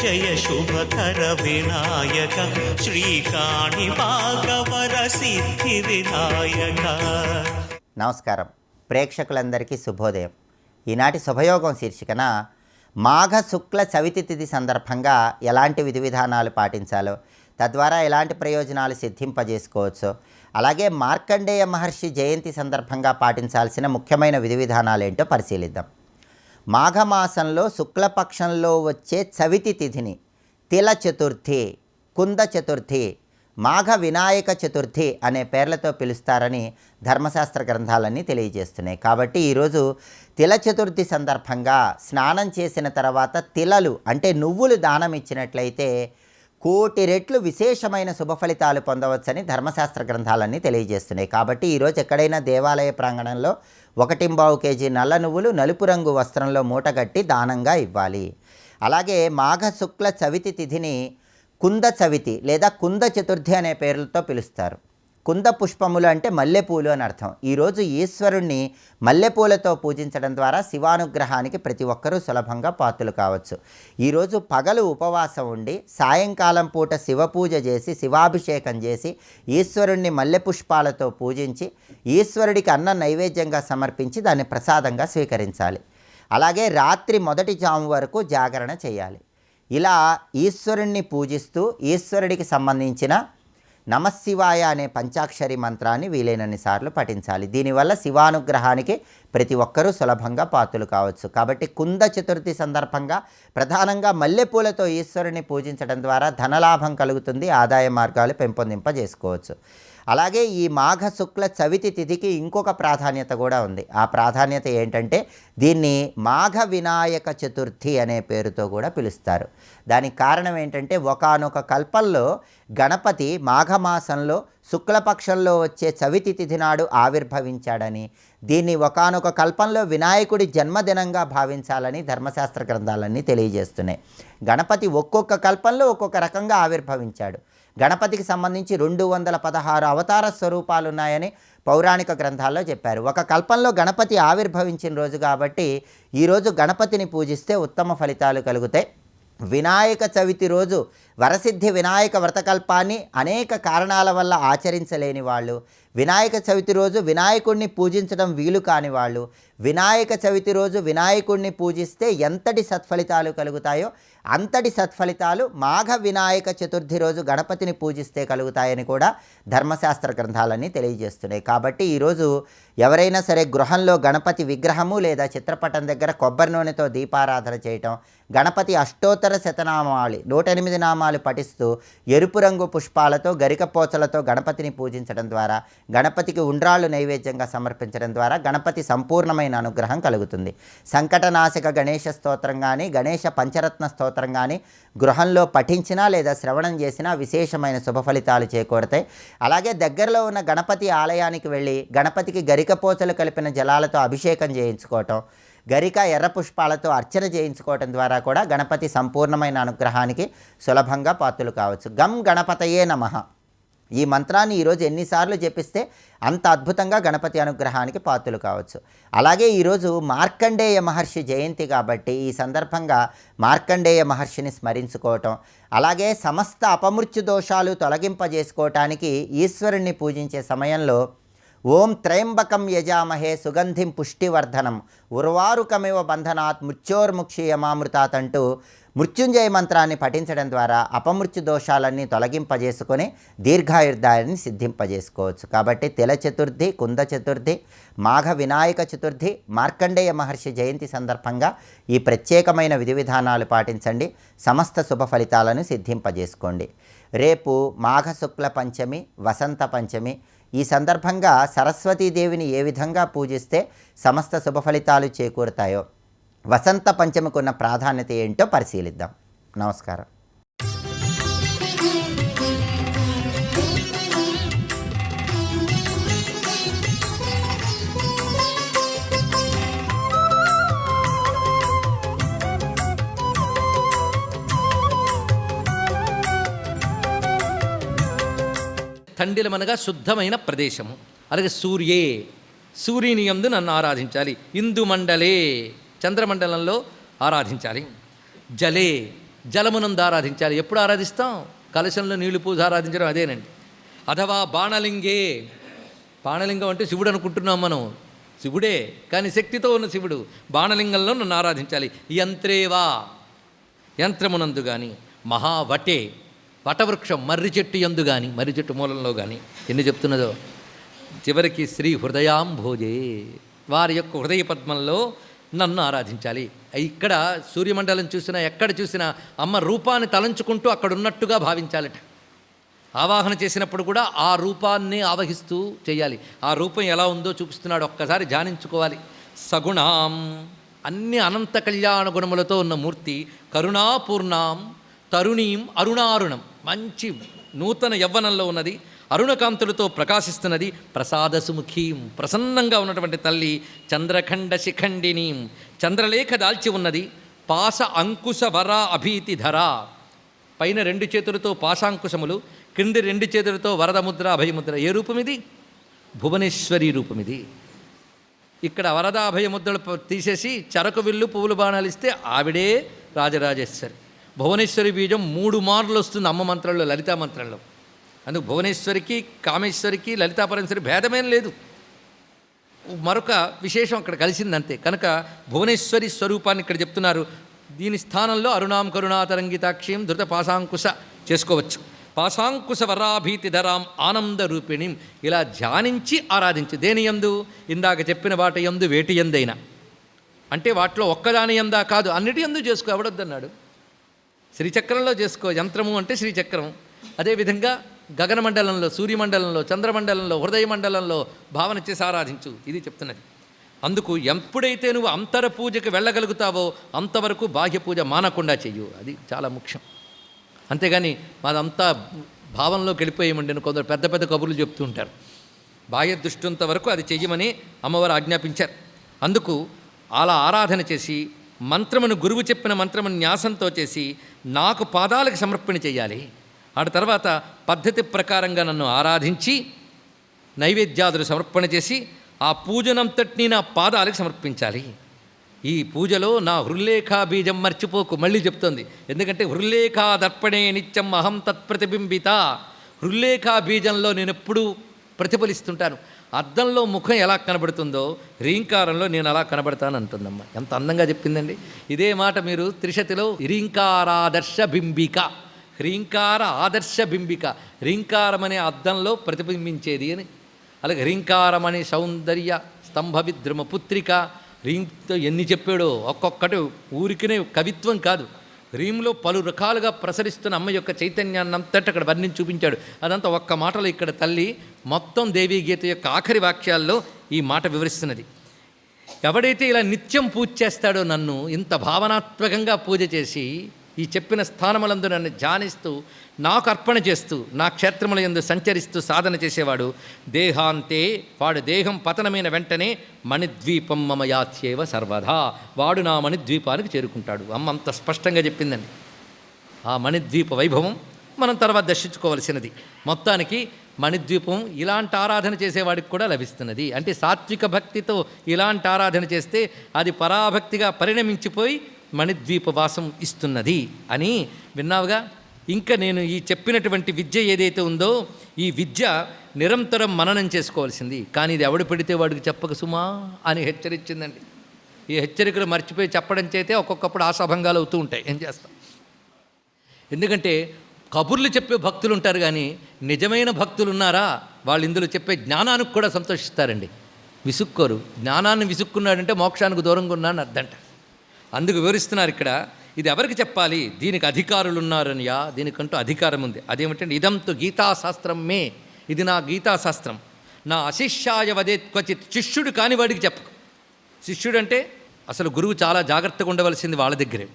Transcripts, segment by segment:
జయ శుభకర వినాయక శ్రీకాణి భాగవర సిద్ధి వినాయక. నమస్కారం. ప్రేక్షకులందరికీ శుభోదయం. ఈనాటి శుభయోగం శీర్షికన మాఘ శుక్ల చవితి తిథి సందర్భంగా ఎలాంటి విధి విధానాలు పాటించాలో, తద్వారా ఎలాంటి ప్రయోజనాలు సిద్ధింపజేసుకోవచ్చో, అలాగే మార్కండేయ మహర్షి జయంతి సందర్భంగా పాటించాల్సిన ముఖ్యమైన విధి విధానాలు ఏంటో పరిశీలిద్దాం. మాఘమాసంలో శుక్లపక్షంలో వచ్చే చవితి తిథిని తిల చతుర్థి, కుంద చతుర్థి, మాఘ వినాయక చతుర్థి అనే పేర్లతో పిలుస్తారని ధర్మశాస్త్ర గ్రంథాలన్నీ తెలియజేస్తున్నాయి. కాబట్టి ఈరోజు తిల చతుర్థి సందర్భంగా స్నానం చేసిన తర్వాత తిలలు అంటే నువ్వులు దానం ఇచ్చినట్లయితే 1,000,000 రెట్లు విశేషమైన శుభ ఫలితాలు పొందవచ్చని ధర్మశాస్త్ర గ్రంథాలన్నీ తెలియజేస్తున్నాయి. కాబట్టి ఈరోజు ఎక్కడైనా దేవాలయ ప్రాంగణంలో 1.25 కేజీ నల్ల నువ్వులు నలుపు రంగు వస్త్రంలో మూటగట్టి దానంగా ఇవ్వాలి. అలాగే మాఘ శుక్ల చవితి తిథిని కుంద చవితి లేదా కుంద చతుర్థి అనే పేర్లతో పిలుస్తారు. కుంద పుష్పములు అంటే మల్లెపూలు అని అర్థం. ఈరోజు ఈశ్వరుణ్ణి మల్లెపూలతో పూజించడం ద్వారా శివానుగ్రహానికి ప్రతి ఒక్కరూ సులభంగా పాత్రలు కావచ్చు. ఈరోజు పగలు ఉపవాసం ఉండి సాయంకాలం పూట శివపూజ చేసి శివాభిషేకం చేసి ఈశ్వరుణ్ణి మల్లె పుష్పాలతో పూజించి ఈశ్వరుడికి అన్న నైవేద్యంగా సమర్పించి దాన్ని ప్రసాదంగా స్వీకరించాలి. అలాగే రాత్రి మొదటి జాము వరకు జాగరణ చేయాలి. ఇలా ఈశ్వరుణ్ణి పూజిస్తూ ఈశ్వరుడికి సంబంధించిన నమశివాయ అనే పంచాక్షరి మంత్రాన్ని వీలైనన్ని సార్లు పఠించాలి. దీనివల్ల శివానుగ్రహానికి ప్రతి ఒక్కరూ సులభంగా పాత్రలు కావచ్చు. కాబట్టి కుంద చతుర్థి సందర్భంగా ప్రధానంగా మల్లెపూలతో ఈశ్వరుని పూజించడం ద్వారా ధనలాభం కలుగుతుంది, ఆదాయ మార్గాలు పెంపొందింపజేసుకోవచ్చు. అలాగే ఈ మాఘ శుక్ల చవితి తిథికి ఇంకొక ప్రాధాన్యత కూడా ఉంది. ఆ ప్రాధాన్యత ఏంటంటే దీన్ని మాఘ వినాయక చతుర్థి అనే పేరుతో కూడా పిలుస్తారు. దానికి కారణం ఏంటంటే ఒకానొక కల్పంలో గణపతి మాఘమాసంలో శుక్లపక్షంలో వచ్చే చవితి తిథి నాడు ఆవిర్భవించాడని, దీన్ని ఒకానొక కల్పంలో వినాయకుడి జన్మదినంగా భావించాలని ధర్మశాస్త్ర గ్రంథాలన్నీ తెలియజేస్తున్నాయి. గణపతి ఒక్కొక్క కల్పంలో ఒక్కొక్క రకంగా ఆవిర్భవించాడు. గణపతికి సంబంధించి 216 అవతార స్వరూపాలు ఉన్నాయని పౌరాణిక గ్రంథాల్లో చెప్పారు. ఒక కల్పంలో గణపతి ఆవిర్భవించిన రోజు కాబట్టి ఈరోజు గణపతిని పూజిస్తే ఉత్తమ ఫలితాలు కలుగుతాయి. వినాయక చవితి రోజు వరసిద్ధి వినాయక వ్రతకల్పాన్ని అనేక కారణాల వల్ల ఆచరించలేని వాళ్ళు, వినాయక చవితి రోజు వినాయకుడిని పూజించడం వీలు కాని వాళ్ళు, వినాయక చవితి రోజు వినాయకుడిని పూజిస్తే ఎంతటి సత్ఫలితాలు కలుగుతాయో అంతటి సత్ఫలితాలు మాఘ వినాయక చతుర్థి రోజు గణపతిని పూజిస్తే కలుగుతాయని కూడా ధర్మశాస్త్ర గ్రంథాలన్నీ తెలియజేస్తున్నాయి. కాబట్టి ఈరోజు ఎవరైనా సరే గృహంలో గణపతి విగ్రహము లేదా చిత్రపటం దగ్గర కొబ్బరి నూనెతో దీపారాధన చేయటం, గణపతి అష్టోత్తర శతనామావళి 108 నామాలు పఠిస్తూ ఎరుపు రంగు పుష్పాలతో గరికపోచలతో గణపతిని పూజించడం ద్వారా, గణపతికి ఉండ్రాళ్ళు నైవేద్యంగా సమర్పించడం ద్వారా గణపతి సంపూర్ణమైన అనుగ్రహం కలుగుతుంది. సంకటనాశక గణేష స్తోత్రం కానీ గణేష పంచరత్న స్తోత్రం కానీ గృహంలో పఠించినా లేదా శ్రవణం చేసినా విశేషమైన శుభ ఫలితాలు చేకూరతాయి. అలాగే దగ్గరలో ఉన్న గణపతి ఆలయానికి వెళ్ళి గణపతికి గరికపోచలు కలిపిన జలాలతో అభిషేకం చేయించుకోవటం, గరిక ఎర్ర పుష్పాలతో అర్చన చేయించుకోవటం ద్వారా కూడా గణపతి సంపూర్ణమైన అనుగ్రహానికి సులభంగా పాత్రలు కావచ్చు. గం గణపతయే నమః ఈ మంత్రాన్ని ఈరోజు ఎన్నిసార్లు జపిస్తే అంత అద్భుతంగా గణపతి అనుగ్రహానికి పాత్రలు కావచ్చు. అలాగే ఈరోజు మార్కండేయ మహర్షి జయంతి కాబట్టి ఈ సందర్భంగా మార్కండేయ మహర్షిని స్మరించుకోవటం, అలాగే సమస్త అపమృత్యు దోషాలు తొలగింపజేసుకోవటానికి ఈశ్వరుణ్ణి పూజించే సమయంలో ఓం త్రయంబకం యజామహే సుగంధిం పుష్టివర్ధనం ఉర్వారుకమివ బంధనాత్ మృత్యోర్ముక్షీయమామృతాత్ అంటూ మృత్యుంజయ మంత్రాన్ని పఠించడం ద్వారా అపమృత్యు దోషాలన్నీ తొలగింపజేసుకొని దీర్ఘాయుర్దాయాన్ని సిద్ధింపజేసుకోవచ్చు. కాబట్టి తిల చతుర్థి, కుంద చతుర్థి, మాఘ వినాయక చతుర్థి, మార్కండేయ మహర్షి జయంతి సందర్భంగా ఈ ప్రత్యేకమైన విధి విధానాలు పాటించండి. సమస్త శుభ ఫలితాలను సిద్ధింపజేసుకోండి. రేపు మాఘ శుక్ల పంచమి, వసంత పంచమి. ఈ సందర్భంగా సరస్వతీదేవిని ఏ విధంగా పూజిస్తే సమస్త శుభ ఫలితాలు చేకూరుతాయో, వసంత పంచమికున్న ప్రాధాన్యత ఏంటో పరిశీలిద్దాం. నమస్కారం. తండిలమనగా శుద్ధమైన ప్రదేశము. అలాగే సూర్యుని యందు నన్ను ఆరాధించాలి. ఇందు మండలే చంద్రమండలంలో ఆరాధించాలి. జలే జలమునందు ఆరాధించాలి. ఎప్పుడు ఆరాధిస్తాం? కలశంలో నీళ్లు పూజ ఆరాధించడం అదేనండి. అథవా బాణలింగే, బాణలింగం అంటే శివుడు అనుకుంటున్నాం మనం, శివుడే కానీ శక్తితో ఉన్న శివుడు. బాణలింగంలో నన్ను ఆరాధించాలి. యంత్రేవా, యంత్రమునందు కానీ, మహావటే, వటవృక్షం మర్రి చెట్టు యందు కానీ, మర్రి చెట్టు మూలంలో కానీ, ఎన్ని చెప్తున్నదో. చివరికి శ్రీ హృదయాంభోజే, వారి యొక్క హృదయ పద్మంలో నన్ను ఆరాధించాలి. ఇక్కడ సూర్యమండలం చూసినా ఎక్కడ చూసినా అమ్మ రూపాన్ని తలంచుకుంటూ అక్కడ ఉన్నట్టుగా భావించాలట. ఆవాహన చేసినప్పుడు కూడా ఆ రూపాన్ని ఆవహిస్తూ చేయాలి. ఆ రూపం ఎలా ఉందో చూపిస్తున్నాడు, ఒక్కసారి ధ్యానించుకోవాలి. సగుణాం, అన్ని అనంత కళ్యాణ గుణములతో ఉన్న మూర్తి. కరుణాపూర్ణాం తరుణీం అరుణారుణం, మంచి నూతన యవ్వనంలో ఉన్నది, అరుణకాంతులతో ప్రకాశిస్తున్నది. ప్రసాదసుముఖీం, ప్రసన్నంగా ఉన్నటువంటి తల్లి. చంద్రఖండ శిఖండినీం, చంద్రలేఖ దాల్చి ఉన్నది. పాస అంకుశ వర అభీతి ధర, పైన 2 చేతులతో పాశాంకుశములు, క్రింది 2 చేతులతో వరదముద్ర అభయముద్ర. ఏ రూపం ఇది? భువనేశ్వరి రూపం ఇది. ఇక్కడ వరద అభయముద్రలు తీసేసి చెరకు విల్లు పువ్వులు బాణాలు ఇస్తే ఆవిడే రాజరాజేశ్వరి. భువనేశ్వరి బీజం 3 మార్లు వస్తుంది అమ్మ మంత్రంలో, లలితా మంత్రంలో. అందుకు భువనేశ్వరికి, కామేశ్వరికి, లలితాపరమేశ్వరి భేదమేం లేదు. మరొక విశేషం అక్కడ కలిసిందంతే. కనుక భువనేశ్వరి స్వరూపాన్ని ఇక్కడ చెప్తున్నారు. దీని స్థానంలో అరుణాం కరుణాతరంగితాక్షిం ధృత పాశాంకుశ చేసుకోవచ్చు. పాశాంకుశ వరాభీతి ధరాం ఆనంద రూపిణిం, ఇలా ధ్యానించి ఆరాధించి. దేని యందు? ఇందాక చెప్పిన వాటి యందు, వేటి యందైనా. అంటే వాటిలో ఒక్కదాని యందా కాదు, అన్నిటి యందు చేసుకో, ఎవడొద్దన్నాడు. శ్రీచక్రంలో చేసుకో, యంత్రము అంటే శ్రీచక్రం. అదేవిధంగా గగనమండలంలో, సూర్యమండలంలో, చంద్రమండలంలో, హృదయ మండలంలో భావన చేసి ఆరాధించు, ఇది చెప్తున్నది. అందుకు ఎప్పుడైతే నువ్వు అంతర పూజకి వెళ్ళగలుగుతావో అంతవరకు బాహ్య పూజ మానకుండా చెయ్యు, అది చాలా ముఖ్యం. అంతేగాని మాదంతా భావంలోకి వెళ్ళిపోయేమండి కొందరు పెద్ద పెద్ద కబుర్లు చెప్తూ ఉంటారు. బాహ్య దృష్టింత వరకు అది చెయ్యమని అమ్మవారు ఆజ్ఞాపించారు. అందుకు అలా ఆరాధన చేసి మంత్రమును, గురువు చెప్పిన మంత్రమును న్యాసంతో చేసి నాకు పాదాలకు సమర్పణ చేయాలి. ఆ తర్వాత పద్ధతి ప్రకారంగా నన్ను ఆరాధించి నైవేద్యాదులు సమర్పణ చేసి ఆ పూజనంతటినీ నా పాదాలకు సమర్పించాలి. ఈ పూజలో నా హృల్లేఖా బీజం మర్చిపోకు, మళ్ళీ చెప్తోంది. ఎందుకంటే హృల్లేఖా దర్పణే నిత్యం అహం తత్ప్రతిబింబిత. హృల్లేఖా బీజంలో నేను ఎప్పుడూ ప్రతిఫలిస్తుంటాను. అద్దంలో ముఖం ఎలా కనబడుతుందో హ్రీంకారంలో నేను అలా కనబడతాను అంటుందమ్మ. ఎంత అందంగా చెప్పిందండి. ఇదే మాట మీరు త్రిశతిలో హ్రీంకారాదర్శ బింబిక, హ్రీంకార ఆదర్శ బింబిక, హ్రీంకారం అనే అద్దంలో ప్రతిబింబించేది అని. అలాగే హ్రీంకారం అనే సౌందర్య స్తంభ విద్రుమ పుత్రిక, హ్రీంతో ఎన్ని చెప్పాడో, ఒక్కొక్కటి ఊరికినే కవిత్వం కాదు. హ్రీంలో పలు రకాలుగా ప్రసరిస్తున్న అమ్మ యొక్క చైతన్యాన్ని అంతటి అక్కడ వర్ణించి చూపించాడు. అదంతా ఒక్క మాటలో ఇక్కడ తల్లి మొత్తం దేవీ గీత యొక్క ఆఖరి వాక్యాల్లో ఈ మాట వివరిస్తున్నది. ఎవడైతే ఇలా నిత్యం పూజ చేస్తాడో, నన్ను ఇంత భావనాత్మకంగా పూజ చేసి ఈ చెప్పిన స్థానములందు నన్ను ధ్యానిస్తూ నాకు అర్పణ చేస్తూ నా క్షేత్రముల యందు సంచరిస్తూ సాధన చేసేవాడు దేహాంతే, వాడు దేహం పతనమైన వెంటనే మణిద్వీపం మమ యాత్యేవ సర్వదా, వాడు నా మణిద్వీపానికి చేరుకుంటాడు. అమ్మ అంత స్పష్టంగా చెప్పిందండి. ఆ మణిద్వీప వైభవం మనం తర్వాత దర్శించుకోవలసినది. మొత్తానికి మణిద్వీపం ఇలాంటి ఆరాధన చేసేవాడికి కూడా లభిస్తున్నది. అంటే సాత్విక భక్తితో ఇలాంటి ఆరాధన చేస్తే అది పరాభక్తిగా పరిణమించిపోయి మణిద్వీప వాసం ఇస్తున్నది అని విన్నావుగా. ఇంకా నేను ఈ చెప్పినటువంటి విద్య ఏదైతే ఉందో ఈ విద్య నిరంతరం మననం చేసుకోవాల్సింది. కానీ ఇది ఎవడు పెడితే వాడికి చెప్పక సుమా అని హెచ్చరించిందండి. ఈ హెచ్చరికలు మర్చిపోయి చెప్పడం చేతే ఒక్కొక్కప్పుడు ఆశాభంగాలు అవుతూ ఉంటాయి. ఏం చేస్తాం? ఎందుకంటే కబుర్లు చెప్పే భక్తులు ఉంటారు, కానీ నిజమైన భక్తులు ఉన్నారా? వాళ్ళు ఇందులో చెప్పే జ్ఞానానికి కూడా సంతోషిస్తారండి, విసుక్కోరు. జ్ఞానాన్ని విసుక్కున్నాడంటే మోక్షానికి దూరంగా ఉన్నాడని అర్థంట. అందుకు వివరిస్తున్నారు ఇక్కడ. ఇది ఎవరికి చెప్పాలి? దీనికి అధికారులు ఉన్నారనియా, దీనికంటూ అధికారం ఉంది. అదేమిటంటే ఇదంతు గీతాశాస్త్రం మే, ఇది నా గీతాశాస్త్రం. నా అశిష్యాయ వదేత్ క్వచిత్, శిష్యుడు కాని వాడికి చెప్పకు. శిష్యుడు అంటే అసలు గురువు చాలా జాగ్రత్తగా ఉండవలసింది వాళ్ళ దగ్గరే.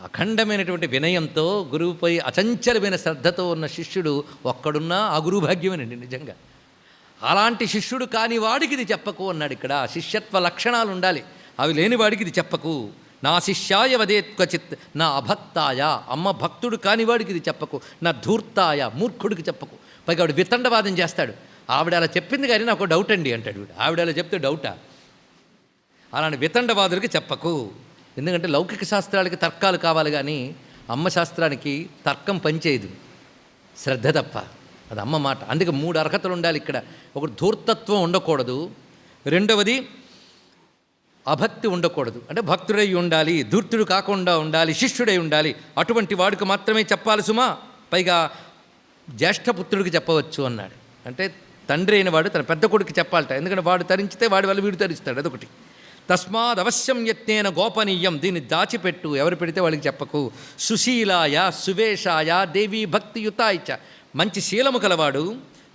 అఖండమైనటువంటి వినయంతో గురువుపై అచంచలమైన శ్రద్ధతో ఉన్న శిష్యుడు ఒక్కడున్నా ఆ గురువు భాగ్యమేనండి నిజంగా. అలాంటి శిష్యుడు కాని వాడికి ఇది చెప్పకు అన్నాడు ఇక్కడ. శిష్యత్వ లక్షణాలు ఉండాలి, అవి లేని వాడికి ఇది చెప్పకు. నా శిష్యాయ వదేత్ క్వచిత్, నా అభక్తాయ, అమ్మ భక్తుడు కానివాడికి ఇది చెప్పకు. నా ధూర్తాయ, మూర్ఖుడికి చెప్పకు. పైగా ఆవిడ వితండవాదం చేస్తాడు. ఆవిడ అలా చెప్పింది కానీ నాకు డౌట్ అండి అంటాడు వీడు. ఆవిడ అలా చెప్తే డౌటా? అలాంటి వితండవాదులకి చెప్పకు. ఎందుకంటే లౌకిక శాస్త్రాలకి తర్కాలు కావాలి, కానీ అమ్మ శాస్త్రానికి తర్కం పనిచేయదు, శ్రద్ధ తప్ప. అది అమ్మ మాట. అందుకే 3 అర్హతలు ఉండాలి ఇక్కడ. ఒకటి ధూర్తత్వం ఉండకూడదు, రెండవది అభక్తి ఉండకూడదు, అంటే భక్తుడై ఉండాలి, ధూర్తుడు కాకుండా ఉండాలి, శిష్యుడై ఉండాలి. అటువంటి వాడికి మాత్రమే చెప్పాలి సుమా. పైగా జ్యేష్ఠపుత్రుడికి చెప్పవచ్చు అన్నాడు. అంటే తండ్రి అయిన వాడు తన పెద్ద కొడుకు చెప్పాలట, ఎందుకంటే వాడు తరించితే వాడి వల్ల వీడు తరిస్తాడు. అదొకటి. తస్మాద్ అవశ్యం యత్నేన గోపనీయం, దీన్ని దాచిపెట్టు, ఎవరు పెడితే వాళ్ళకి చెప్పకు. సుశీలాయ సువేషాయ దేవీ భక్తియుతాయ చ, మంచి శీలము కలవాడు,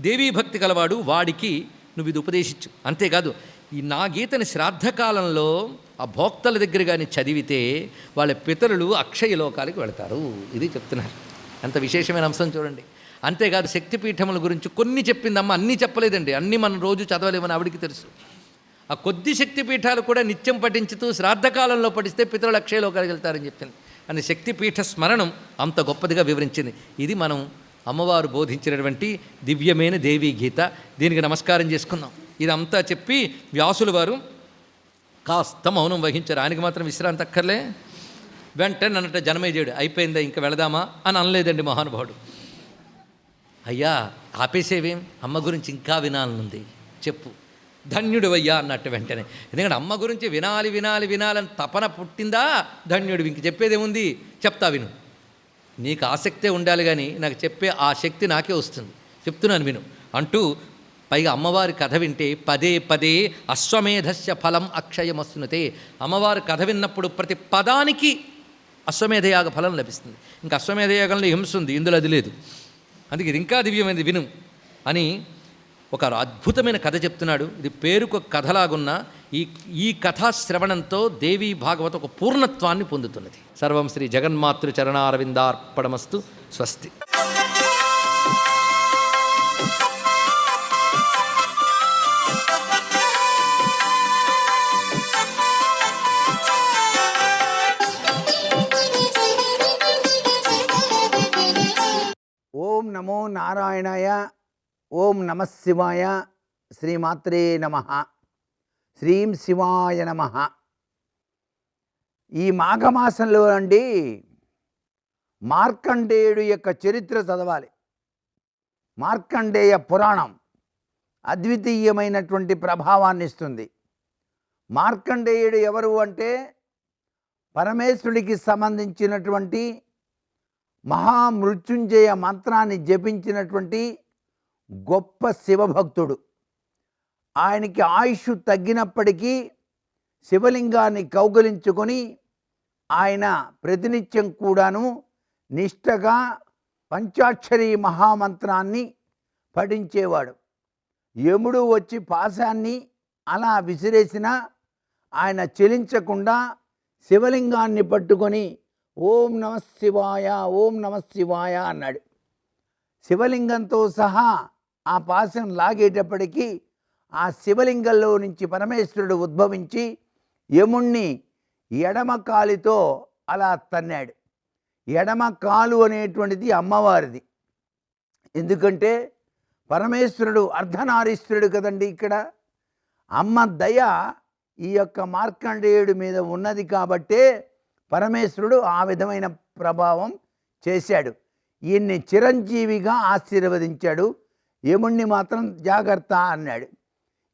దేవీ భక్తి కలవాడు, వాడికి నువ్వు ఇది ఉపదేశించు. అంతేకాదు, ఈ నా గీతని శ్రాద్ధకాలంలో ఆ భోక్తల దగ్గర కానీ చదివితే వాళ్ళ పితరులు అక్షయ లోకాలకు వెళతారు. ఇది చెప్తున్నారు. అంత విశేషమైన అంశం చూడండి. అంతేకాదు, శక్తిపీఠముల గురించి కొన్ని చెప్పిందమ్మ, అన్నీ చెప్పలేదండి. అన్నీ మనం రోజు చదవలేమని ఆవిడికి తెలుసు. ఆ కొద్ది శక్తిపీఠాలు కూడా నిత్యం పఠించుతూ శ్రాద్ధకాలంలో పఠిస్తే పితరులు అక్షయ లోకాలకు వెళ్తారని చెప్పింది. అని శక్తిపీఠ స్మరణం అంత గొప్పదిగా వివరించింది. ఇది మనం అమ్మవారు బోధించినటువంటి దివ్యమైన దేవీ గీత. దీనికి నమస్కారం చేసుకుందాం. ఇదంతా చెప్పి వ్యాసుల వారు కాస్త మౌనం వహించారు. ఆయనకి మాత్రం విశ్రాంతి అక్కర్లే. వెంటనే అన్నట్టు జనమేజయుడు, అయిపోయిందా ఇంకా వెళదామా అని అనలేదండి మహానుభావుడు. అయ్యా ఆపేసేవేం, అమ్మ గురించి ఇంకా వినాలనుంది, చెప్పు. ధన్యుడివయ్యా అన్నట్టు వెంటనే. ఎందుకంటే అమ్మ గురించి వినాలి వినాలి వినాలని తపన పుట్టిందా ధన్యుడివి. ఇంక చెప్పేదేముంది, చెప్తా విను. నీకు ఆసక్తే ఉండాలి, కానీ నాకు చెప్పే ఆ శక్తి నాకే వస్తుంది, చెప్తున్నాను విను అంటూ. పైగా అమ్మవారి కథ వింటే పదే పదే అశ్వమేధస్య ఫలం అక్షయమస్తునతే. అమ్మవారి కథ విన్నప్పుడు ప్రతి పదానికి అశ్వమేధయాగ ఫలం లభిస్తుంది. ఇంకా అశ్వమేధయాగంలో హింస ఉంది, ఇందులో అది లేదు. అందుకే ఇది ఇంకా దివ్యమైనది, విను అని ఒక అద్భుతమైన కథ చెప్తున్నాడు. ఇది పేరుకు కథలాగున్న ఈ కథా శ్రవణంతో దేవీ భాగవత ఒక పూర్ణత్వాన్ని పొందుతున్నది. సర్వం శ్రీ జగన్మాతృ చరణారవిందార్పణమస్తు. స్వస్తి. ఓం నమో నారాయణాయ. ఓం నమః శివాయ. శ్రీమాత్రే నమః. శ్రీం శివాయ నమః. ఈ మాఘమాసంలో అండి మార్కండేయుడు యొక్క చరిత్ర చదవాలి. మార్కండేయ పురాణం అద్వితీయమైనటువంటి ప్రభావాన్ని ఇస్తుంది. మార్కండేయుడు ఎవరు అంటే పరమేశ్వరుడికి సంబంధించినటువంటి మహామృత్యుంజయ మంత్రాన్ని జపించినటువంటి గొప్ప శివభక్తుడు. ఆయనకి ఆయుష్ తగ్గినప్పటికీ శివలింగాన్ని కౌగలించుకొని ఆయన ప్రతినిత్యం కూడాను నిష్టగా పంచాక్షరి మహామంత్రాన్ని పఠించేవాడు. యముడు వచ్చి పాశాన్ని అలా విసిరేసినా ఆయన చెలించకుండా శివలింగాన్ని పట్టుకొని ఓం నమః శివాయ, ఓం నమః శివాయ అన్నాడు. శివలింగంతో సహా ఆ పాశం లాగేటప్పటికీ ఆ శివలింగంలో నుంచి పరమేశ్వరుడు ఉద్భవించి యముణ్ణి ఎడమ కాలితో అలా తన్నాడు. ఎడమ కాలు అనేటువంటిది అమ్మవారిది. ఎందుకంటే పరమేశ్వరుడు అర్ధనారీశ్వరుడు కదండి. ఇక్కడ అమ్మ దయ ఈ యొక్క మార్కండేయుడి మీద ఉన్నది కాబట్టే పరమేశ్వరుడు ఆ విధమైన ప్రభావం చేశాడు. ఈయన్ని చిరంజీవిగా ఆశీర్వదించాడు. యముణ్ణి మాత్రం జాగ్రత్త అన్నాడు.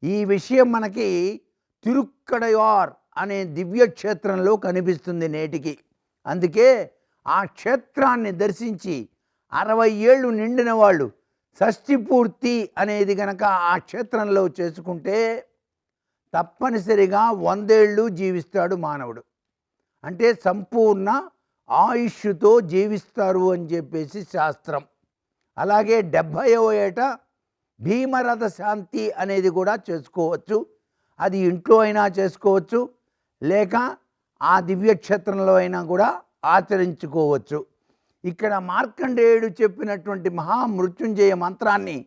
ఈ విషయం మనకి తిరుక్కడయార్ అనే దివ్యక్షేత్రంలో కనిపిస్తుంది నేటికి. అందుకే ఆ క్షేత్రాన్ని దర్శించి 60 ఏళ్ళు నిండిన వాళ్ళు షష్ఠి పూర్తి అనేది కనుక ఆ క్షేత్రంలో చేసుకుంటే తప్పనిసరిగా 100 ఏళ్ళు జీవిస్తాడు మానవుడు. అంటే సంపూర్ణ ఆయుష్తో జీవిస్తారు అని చెప్పేసి శాస్త్రం. అలాగే 70వ ఏట భీమరథ శాంతి అనేది కూడా చేసుకోవచ్చు. అది ఇంట్లో అయినా చేసుకోవచ్చు, లేక ఆ దివ్యక్షేత్రంలో అయినా కూడా ఆచరించుకోవచ్చు. ఇక్కడ మార్కండేయుడు చెప్పినటువంటి మహామృత్యుంజయ మంత్రాన్ని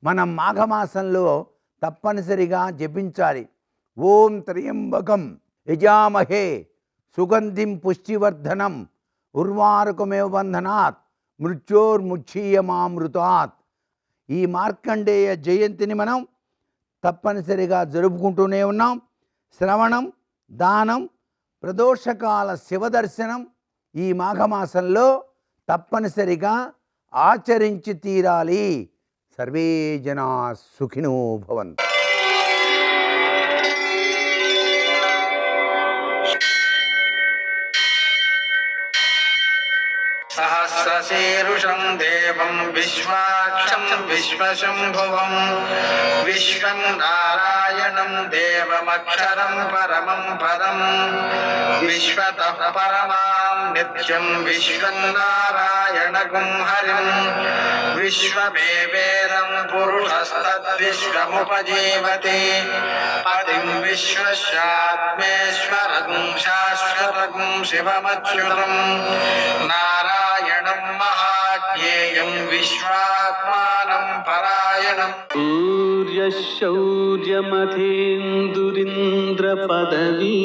మనం మాఘమాసంలో తప్పనిసరిగా జపించాలి. ఓం త్రయంబకం యజామహే సుగంధిం పుష్టివర్ధనం ఉర్వారుకమేవ బంధనాత్ మృత్యోర్ముక్షీయమామృతాత్. ఈ మార్కండేయ జయంతిని మనం తప్పనిసరిగా జరుపుకుంటూనే ఉన్నాం. శ్రవణం, దానం, ప్రదోషకాల శివదర్శనం ఈ మాఘమాసంలో తప్పనిసరిగా ఆచరించి తీరాలి. సర్వే జనా సుఖినో భవంతు. సహస్రశీరుషం దేవం విశ్వాక్షం విశ్వశంభువం విశ్వం నారాయణం దేవమక్షరం పరమం పదం విశ్వతః పరమాం నిత్యం విశ్వం నారాయణగుం హరిం విశ్వమేవేదం పురుషస్తద్విశ్వముపజీవతి పతిం విశ్వస్యాత్మేశ్వరం శాశ్వతం శివమచ్యుతం నారాయణం మహాజ్ఞేయం విశ్వాత్మానం పరాయణం. సూర్యశౌర్యమథేందురింద్ర పదవీ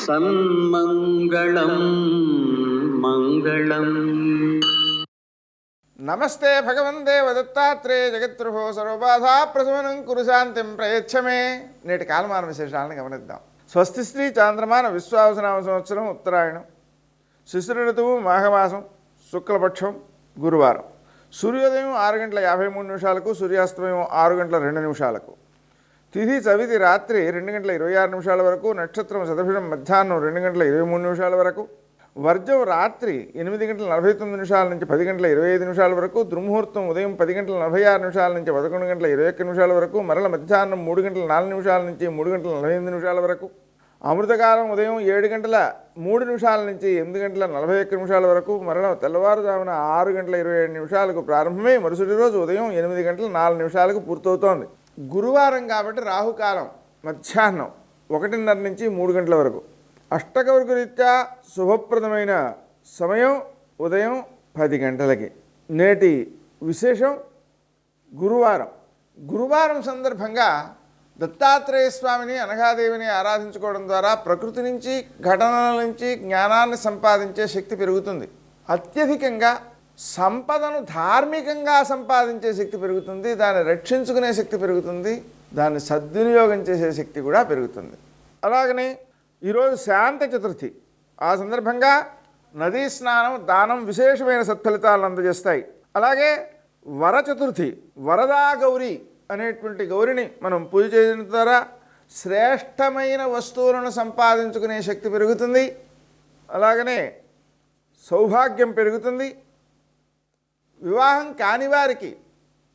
సన్మంగళం మంగళం. నమస్తే భగవన్ దేవ దత్తాత్రేయ జగత్ప్రభో సర్వబాధా ప్రశమనం కురు శాంతిం ప్రయచ్చమే. నేటి కాలమాన విశేషాలను గమనిద్దాం. స్వస్తి శ్రీ చాంద్రమాన విశ్వావసనామ సంవత్సరం ఉత్తరాయణం, శిశిర ఋతువు మాఘమాసం, శుక్లపక్షం, గురువారం. సూర్యోదయం 6:53 సూర్యాస్తమయం 6:02. తిథి చవితి రాత్రి 2:26 వరకు, నక్షత్రం శతభిషం మధ్యాహ్నం 2:23 వరకు, వర్జం రాత్రి 8:49 నుంచి 10:25 వరకు, దుర్ముహూర్తం ఉదయం 10:46 నుంచి 11:21 వరకు, మరల మధ్యాహ్నం 3:04 నుంచి 3:48 వరకు, అమృతకాలం ఉదయం 7:03 నుంచి 8:41 వరకు, మరల తెల్లవారుజామున 6:27 ప్రారంభమై మరుసటి రోజు ఉదయం 8:04 పూర్తవుతోంది. గురువారం కాబట్టి రాహుకాలం మధ్యాహ్నం 1:30 నుంచి 3 గంటల వరకు. అష్టకవర్గ రీత్యా శుభప్రదమైన సమయం ఉదయం 10 గంటలకి. నేటి విశేషం గురువారం. గురువారం సందర్భంగా దత్తాత్రేయ స్వామిని అనఘాదేవిని ఆరాధించుకోవడం ద్వారా ప్రకృతి నుంచి ఘటనల నుంచి జ్ఞానాన్ని సంపాదించే శక్తి పెరుగుతుంది. అత్యధికంగా సంపదను ధార్మికంగా సంపాదించే శక్తి పెరుగుతుంది, దాన్ని రక్షించుకునే శక్తి పెరుగుతుంది, దాన్ని సద్వినియోగం చేసే శక్తి కూడా పెరుగుతుంది. అలాగనే ఈరోజు శాంత చతుర్థి. ఆ సందర్భంగా నదీ స్నానం, దానం విశేషమైన సత్ఫలితాలను అందజేస్తాయి. అలాగే వర చతుర్థి, వరదా గౌరి అనేటువంటి గౌరిని మనం పూజ చేయడం ద్వారా శ్రేష్టమైన వస్తువులను సంపాదించుకునే శక్తి పెరుగుతుంది. అలాగనే సౌభాగ్యం పెరుగుతుంది. వివాహం కాని వారికి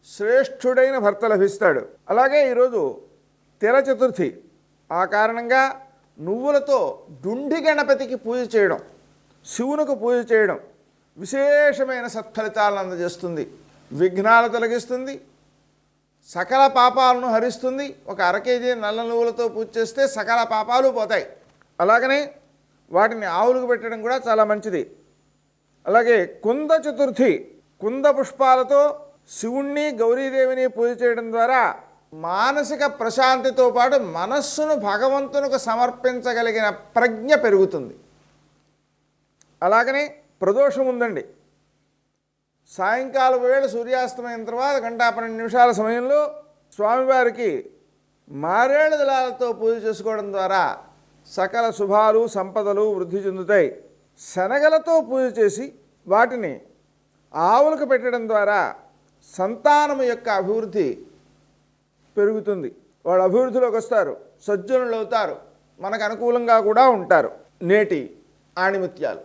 శ్రేష్ఠుడైన భర్త లభిస్తాడు. అలాగే ఈరోజు తిర చతుర్థి. ఆ కారణంగా నువ్వులతో డుండి గణపతికి పూజ చేయడం, శివునికి పూజ చేయడం విశేషమైన సత్ఫలితాలను అందజేస్తుంది. విఘ్నాలు తొలగిస్తుంది, సకల పాపాలను హరిస్తుంది. ఒక 1 కేజీ నల్ల నువ్వులతో పూజ చేస్తే సకల పాపాలు పోతాయి. అలాగనే వాటిని ఆవులకు పెట్టడం కూడా చాలా మంచిది. అలాగే కుంద చతుర్థి, కుంద పుష్పాలతో శివుణ్ణి గౌరీదేవిని పూజ చేయడం ద్వారా మానసిక ప్రశాంతితో పాటు మనస్సును భగవంతునికి సమర్పించగలిగిన ప్రజ్ఞ పెరుగుతుంది. అలాగనే ప్రదోషం ఉందండి. సాయంకాలం వేళ సూర్యాస్తమయం తర్వాత 1:12 సమయంలో స్వామివారికి మారేడు దళాలతో పూజ చేసుకోవడం ద్వారా సకల శుభాలు సంపదలు వృద్ధి చెందుతాయి. శనగలతో పూజ చేసి వాటిని ఆవులకు పెట్టడం ద్వారా సంతానం యొక్క అభివృద్ధి పెరుగుతుంది. వాళ్ళు అభివృద్ధిలోకి వస్తారు, సజ్జనులు అవుతారు, మనకు అనుకూలంగా కూడా ఉంటారు. నేటి ఆణిముత్యాలు.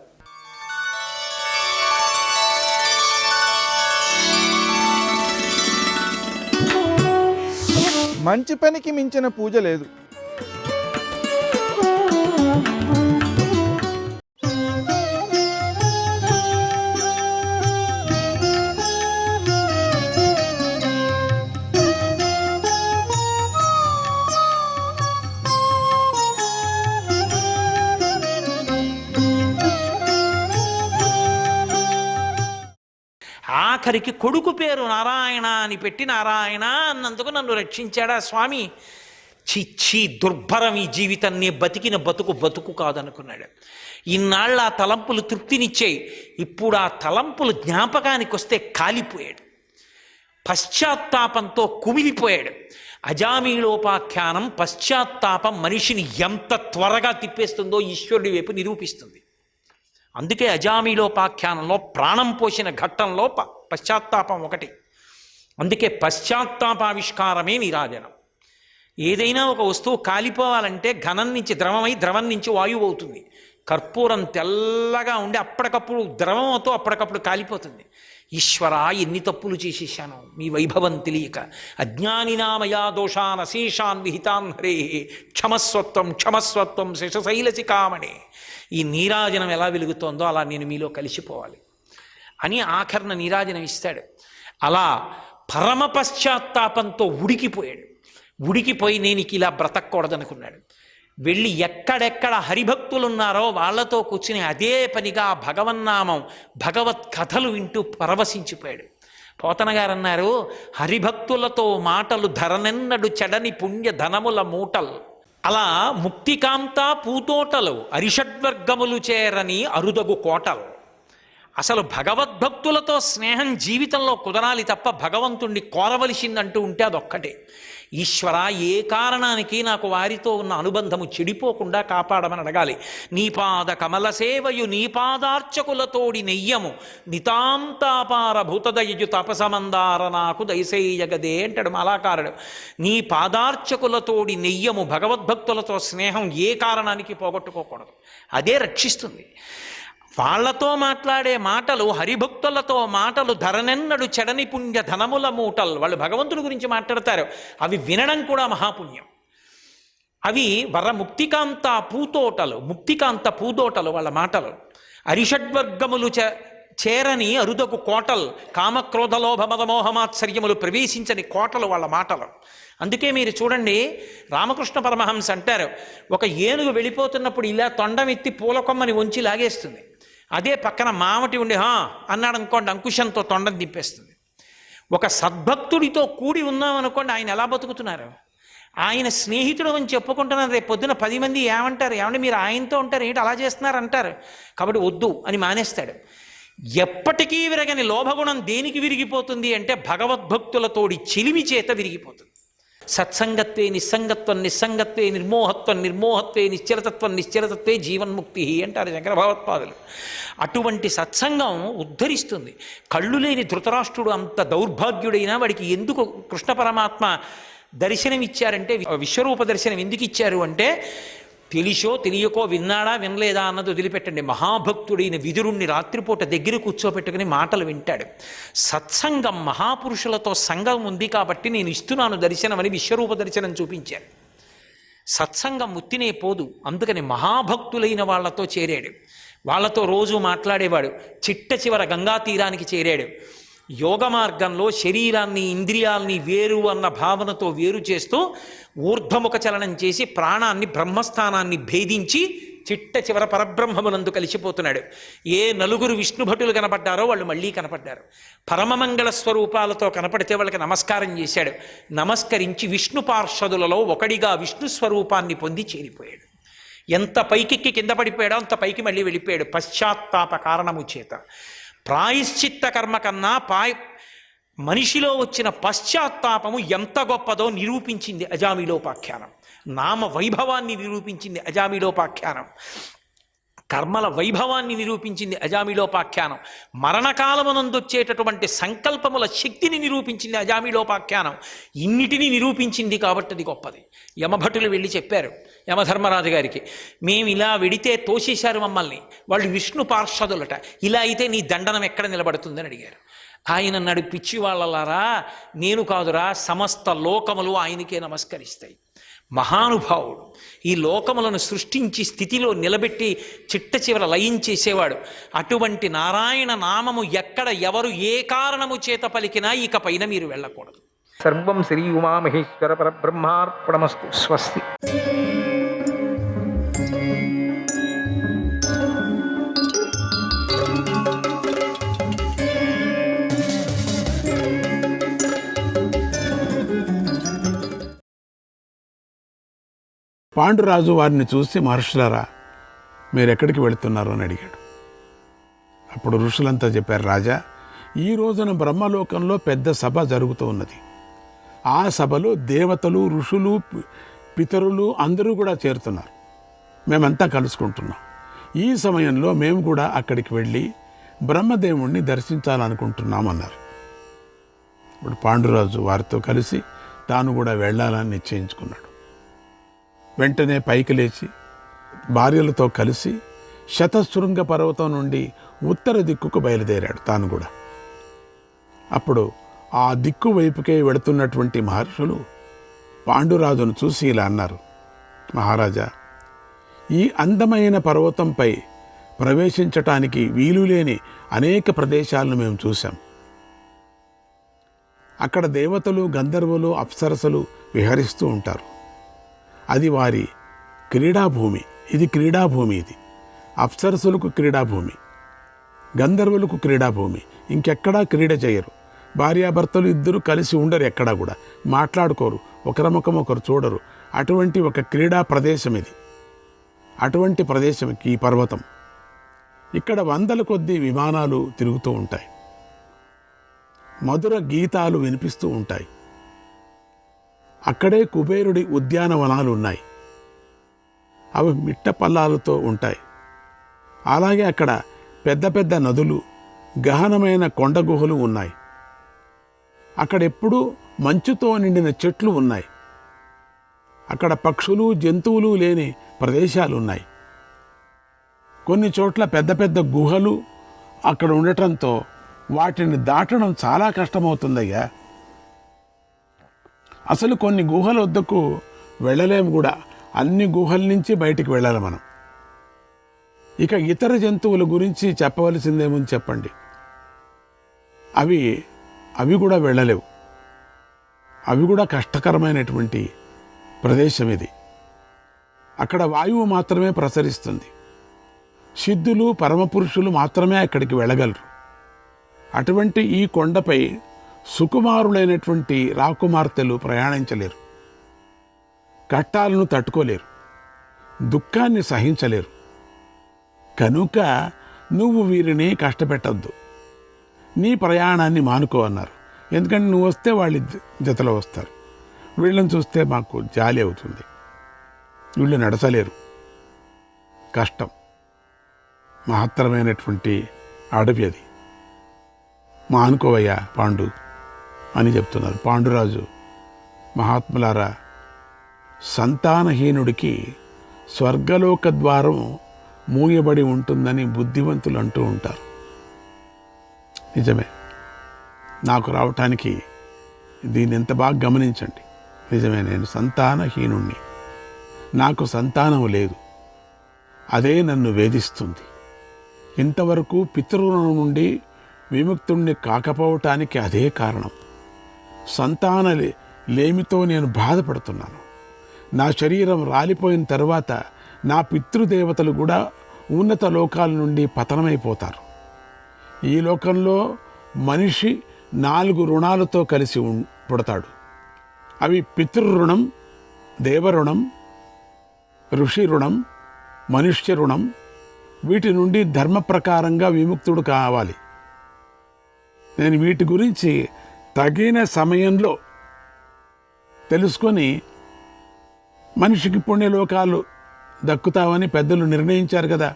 మంచి పనికి మించిన పూజ లేదు. ఆఖరికి కొడుకు పేరు నారాయణ అని పెట్టి నారాయణ అన్నందుకు నన్ను రక్షించాడా స్వామి. చిచ్చి దుర్భరం ఈ జీవితాన్ని, బతికిన బతుకు కాదనుకున్నాడు. ఇన్నాళ్ళు ఆ తలంపులు తృప్తినిచ్చాయి. ఇప్పుడు ఆ తలంపులు జ్ఞాపకానికి వస్తే కాలిపోయాడు, పశ్చాత్తాపంతో కుమిలిపోయాడు. అజామీళోపాఖ్యానం పశ్చాత్తాపం మనిషిని ఎంత త్వరగా తిప్పేస్తుందో ఈశ్వరుడి వైపు నిరూపిస్తుంది. అందుకే అజామిలోపాఖ్యానంలో ప్రాణం పోసిన ఘట్టంలో పశ్చాత్తాపం ఒకటి. అందుకే పశ్చాత్తాపావిష్కారమే నీరాజనం. ఏదైనా ఒక వస్తువు కాలిపోవాలంటే ఘనం నుంచి ద్రవమై, ద్రవం నుంచి వాయువు అవుతుంది. కర్పూరం తెల్లగా ఉండి అప్పటికప్పుడు ద్రవం అవుతూ అప్పటికప్పుడు కాలిపోతుంది. ఈశ్వరా, ఎన్ని తప్పులు చేసేసాను మీ వైభవం తెలియక. అజ్ఞానినామయా దోషాన్ అశేషాన్ విహితాన్ హరే క్షమస్వత్వం క్షమస్వత్వం శేషశైలసికామణి. ఈ నీరాజనం ఎలా వెలుగుతోందో అలా నేను మీలో కలిసిపోవాలి అని ఆఖరణ నీరాజనం ఇస్తాడు. అలా పరమ పశ్చాత్తాపంతో ఉడికిపోయాడు. ఉడికిపోయి నేను ఇలా బ్రతకూడదనుకున్నాడు. వెళ్ళి ఎక్కడెక్కడ హరిభక్తులు ఉన్నారో వాళ్లతో కూర్చుని అదే పనిగా భగవన్నామం, భగవత్ కథలు వింటూ పరవశించిపోయాడు. పోతన గారు అన్నారు, హరిభక్తులతో మాటలు ధరనెన్నడు చెడని పుణ్య ధనముల మూటలు. అలా ముక్తికాంత పూతోటలు అరిషడ్వర్గములు చేరని అరుదగు కోటలు. అసలు భగవద్భక్తులతో స్నేహం జీవితంలో కుదరాలి తప్ప భగవంతుణ్ణి కోరవలసిందంటూ ఉంటే అదొక్కటే. ఈశ్వర, ఏ కారణానికి నాకు వారితో ఉన్న అనుబంధము చెడిపోకుండా కాపాడమని అడగాలి. నీ పాద కమల సేవయు నీ పాదార్చకులతోడి నెయ్యము నితాంతాపార భూతదయజు తపసమందార నాకు దయసేయగదే అంటాడు మాలాకారుడు. నీ పాదార్చకులతోడి నెయ్యము, భగవద్భక్తులతో స్నేహం ఏ కారణానికి పోగొట్టుకోకూడదు. అదే రక్షిస్తుంది. వాళ్లతో మాట్లాడే మాటలు, హరిభక్తులతో మాటలు ధరనెన్నడు చెడని పుణ్య ధనముల మూటలు. వాళ్ళు భగవంతుడి గురించి మాట్లాడతారు, అవి వినడం కూడా మహాపుణ్యం. అవి ముక్తికాంత పూతోటలు, ముక్తికాంత పూదోటలు వాళ్ళ మాటలు. అరిషడ్వర్గములు చేరని అరుదకు కోటలు, కామక్రోధలోభ మదమోహమాత్సర్యములు ప్రవేశించని కోటలు వాళ్ళ మాటలు. అందుకే మీరు చూడండి, రామకృష్ణ పరమహంస అంటారు, ఒక ఏనుగు వెళ్ళిపోతున్నప్పుడు ఇలా తొండమెత్తి పూలకొమ్మని వంచి లాగేస్తుంది. అదే పక్కన మామటి ఉండి అన్నాడు అనుకోండి, అంకుశంతో తొండం దింపేస్తుంది. ఒక సద్భక్తుడితో కూడి ఉన్నామనుకోండి, ఆయన ఎలా బతుకుతున్నారు? ఆయన స్నేహితుడు అని చెప్పుకుంటున్నారు. రేపు పొద్దున 10 మంది ఏమంటారు? ఏమంటే మీరు ఆయనతో ఉంటారు, ఏంటి అలా చేస్తున్నారు అంటారు. కాబట్టి వద్దు అని మానేస్తాడు. ఎప్పటికీ విరగని లోభగుణం దేనికి విరిగిపోతుంది అంటే భగవద్భక్తులతోడి చిలిమి చేత విరిగిపోతుంది. సత్సంగత్వే నిస్సంగత్వం, నిస్సంగత్వే నిర్మోహత్వం, నిర్మోహత్వే నిశ్చలతత్వం, నిశ్చలతత్వే జీవన్ముక్తి అంటారు శంకర భగవత్పాదులు. అటువంటి సత్సంగం ఉద్ధరిస్తుంది. కళ్ళు లేని ధృతరాష్ట్రుడు అంత దౌర్భాగ్యుడైనా వాడికి ఎందుకు కృష్ణ పరమాత్మ దర్శనం ఇచ్చారంటే, విశ్వరూప దర్శనం ఎందుకు ఇచ్చారు అంటే, తెలిసో తెలియకో విన్నాడా వినలేదా అన్నది వదిలిపెట్టండి. మహాభక్తుడైన విదురుణ్ణి రాత్రిపూట దగ్గర కూర్చోపెట్టుకుని మాటలు వింటాడు. సత్సంగం, మహాపురుషులతో సంఘం ఉంది కాబట్టి నేను ఇస్తున్నాను దర్శనం అని విశ్వరూప దర్శనం చూపించారు. సత్సంగం ముత్తినే పోదు, అందుకని మహాభక్తులైన వాళ్లతో చేరాడు. వాళ్లతో రోజు మాట్లాడేవాడు. చిట్ట చివర గంగా తీరానికి చేరాడు. యోగ మార్గంలో శరీరాన్ని, ఇంద్రియాల్ని వేరు అన్న భావనతో వేరు చేస్తూ ఊర్ధ్వముఖ చలనం చేసి ప్రాణాన్ని, బ్రహ్మస్థానాన్ని భేదించి చిట్ట చివర పరబ్రహ్మమునందు కలిసిపోతున్నాడు. ఏ నలుగురు విష్ణుభటులు కనపడ్డారో వాళ్ళు మళ్ళీ కనపడ్డారు. పరమమంగళ స్వరూపాలతో కనపడితే వాళ్ళకి నమస్కారం చేశాడు. నమస్కరించి విష్ణు పార్షదులలో ఒకడిగా విష్ణు స్వరూపాన్ని పొంది చేరిపోయాడు. ఎంత పైకెక్కి కింద పడిపోయాడో అంత పైకి మళ్ళీ వెళ్ళిపోయాడు పశ్చాత్తాప కారణము చేత. ప్రాయశ్చిత్త కర్మ కన్నా మనిషిలో వచ్చిన పశ్చాత్తాపము ఎంత గొప్పదో నిరూపించింది అజామిలోపాఖ్యానం. నామ వైభవాన్ని నిరూపించింది అజామిలోపాఖ్యానం. కర్మల వైభవాన్ని నిరూపించింది అజామిలోపాఖ్యానం. మరణకాలమునందొచ్చేటటువంటి సంకల్పముల శక్తిని నిరూపించింది అజామిలోపాఖ్యానం. ఇన్నిటినీ నిరూపించింది కాబట్టి అది గొప్పది. యమభటులు వెళ్ళి చెప్పారు యమధర్మరాజు గారికి, మేము ఇలా వెడితే తోసేశారు మమ్మల్ని, వాళ్ళు విష్ణు పార్షదులట, ఇలా అయితే నీ దండనం ఎక్కడ నిలబడుతుందని అడిగారు. ఆయన అన్నాడు, పిచ్చి వాళ్ళలారా, నేను కాదురా, సమస్త లోకములు ఆయనకే నమస్కరిస్తాయి. మహానుభావుడు. ఈ లోకములను సృష్టించి స్థితిలో నిలబెట్టి చిట్ట చివర లయించేసేవాడు. అటువంటి నారాయణ నామము ఎక్కడ ఎవరు ఏ కారణము చేత పలికినా ఇక పైన మీరు వెళ్ళకూడదు. సర్వం శ్రీ ఉమామహేశ్వర పరబ్రహ్మార్పణమస్తు. స్వస్తి. పాండురాజు వారిని చూసి, మహర్షులారా మీరు ఎక్కడికి వెళుతున్నారు అని అడిగాడు. అప్పుడు ఋషులంతా చెప్పారు, రాజా, ఈ రోజున బ్రహ్మలోకంలో పెద్ద సభ జరుగుతూ ఉన్నది. ఆ సభలో దేవతలు, ఋషులు, పితరులు అందరూ కూడా చేరుతున్నారు. మేమంతా కలుసుకుంటున్నాం. ఈ సమయంలో మేము కూడా అక్కడికి వెళ్ళి బ్రహ్మదేవుణ్ణి దర్శించాలనుకుంటున్నామన్నారు. ఇప్పుడు పాండురాజు వారితో కలిసి తాను కూడా వెళ్ళాలని నిశ్చయించుకున్నాడు. వెంటనే పైకి లేచి భార్యలతో కలిసి శతశృంగ పర్వతం నుండి ఉత్తర దిక్కుకు బయలుదేరాడు తాను కూడా. అప్పుడు ఆ దిక్కు వైపుకే వెళుతున్నటువంటి మహర్షులు పాండురాజును చూసి ఇలా అన్నారు, మహారాజా, ఈ అందమైన పర్వతంపై ప్రవేశించటానికి వీలులేని అనేక ప్రదేశాలను మేము చూశాం. అక్కడ దేవతలు, గంధర్వులు, అప్సరసలు విహరిస్తూ ఉంటారు. అది వారి క్రీడాభూమి. ఇది క్రీడాభూమి. ఇది అప్సరసులకు క్రీడాభూమి, గంధర్వులకు క్రీడాభూమి. ఇంకెక్కడా క్రీడ చేయరు. భార్యాభర్తలు ఇద్దరు కలిసి ఉండరు, ఎక్కడా కూడా మాట్లాడుకోరు, ఒకరి ముఖం ఒకరు చూడరు. అటువంటి ఒక క్రీడా ప్రదేశం ఇది. అటువంటి ప్రదేశం ఈ పర్వతం. ఇక్కడ వందల కొద్దీ విమానాలు తిరుగుతూ ఉంటాయి, మధుర గీతాలు వినిపిస్తూ ఉంటాయి. అక్కడే కుబేరుడి ఉద్యానవనాలు ఉన్నాయి, అవి మిట్ట పల్లాలతో ఉంటాయి. అలాగే అక్కడ పెద్ద పెద్ద నదులు, గహనమైన కొండ గుహలు ఉన్నాయి. అక్కడెప్పుడూ మంచుతో నిండిన చెట్లు ఉన్నాయి. అక్కడ పక్షులు, జంతువులు లేని ప్రదేశాలు ఉన్నాయి. కొన్ని చోట్ల పెద్ద పెద్ద గుహలు అక్కడ ఉండటంతో వాటిని దాటడం చాలా కష్టమవుతుందయ్యా. అసలు కొన్ని గుహల వద్దకు వెళ్ళలేము కూడా. అన్ని గుహల నుంచి బయటికి వెళ్ళాలి మనం. ఇక ఇతర జంతువుల గురించి చెప్పవలసిందేముంది చెప్పండి. అవి కూడా వెళ్ళలేవు. అవి కూడా కష్టకరమైనటువంటి ప్రదేశం ఇది. అక్కడ వాయువు మాత్రమే ప్రసరిస్తుంది. సిద్ధులు, పరమపురుషులు మాత్రమే అక్కడికి వెళ్ళగలరు. అటువంటి ఈ కొండపై సుకుమారులైనటువంటి రాకుమార్తెలు ప్రయాణించలేరు. కష్టాలను తట్టుకోలేరు, దుఃఖాన్ని సహించలేరు. కనుక నువ్వు వీరిని కష్టపెట్టద్దు, నీ ప్రయాణాన్ని మానుకో అన్నారు. ఎందుకంటే నువ్వు వస్తే వాళ్ళు జతలో వస్తారు. వీళ్ళని చూస్తే మాకు జాలి అవుతుంది. వీళ్ళు నడచలేరు, కష్టం. మహత్తరమైనటువంటి అడవి అది, మానుకోవయ్యా పాండు అని చెప్తున్నారు. పాండురాజు, మహాత్ములారా, సంతానహీనుడికి స్వర్గలోక ద్వారం మూయబడి ఉంటుందని బుద్ధివంతులు అంటూ ఉంటారు. నిజమే. నాకు రావటానికి దీన్ని ఎంత బాగా గమనించండి. నిజమే, నేను సంతానహీనుణ్ణి, నాకు సంతానం లేదు. అదే నన్ను వేధిస్తుంది. ఇంతవరకు పితృరుణం నుండి విముక్తుణ్ణి కాకపోవటానికి అదే కారణం. సంతాన లేమితో నేను బాధపడుతున్నాను. నా శరీరం రాలిపోయిన తర్వాత నా పితృదేవతలు కూడా ఉన్నత లోకాల నుండి పతనమైపోతారు. ఈ లోకంలో మనిషి 4 రుణాలతో కలిసి పుడతాడు. అవి పితృరుణం, దేవరుణం, ఋషి రుణం, మనుష్య రుణం. వీటి నుండి ధర్మ ప్రకారంగా విముక్తుడు కావాలి. నేను వీటి గురించి తగిన సమయంలో తెలుసుకొని మనిషికి పుణ్యలోకాలు దక్కుతావని పెద్దలు నిర్ణయించారు కదా.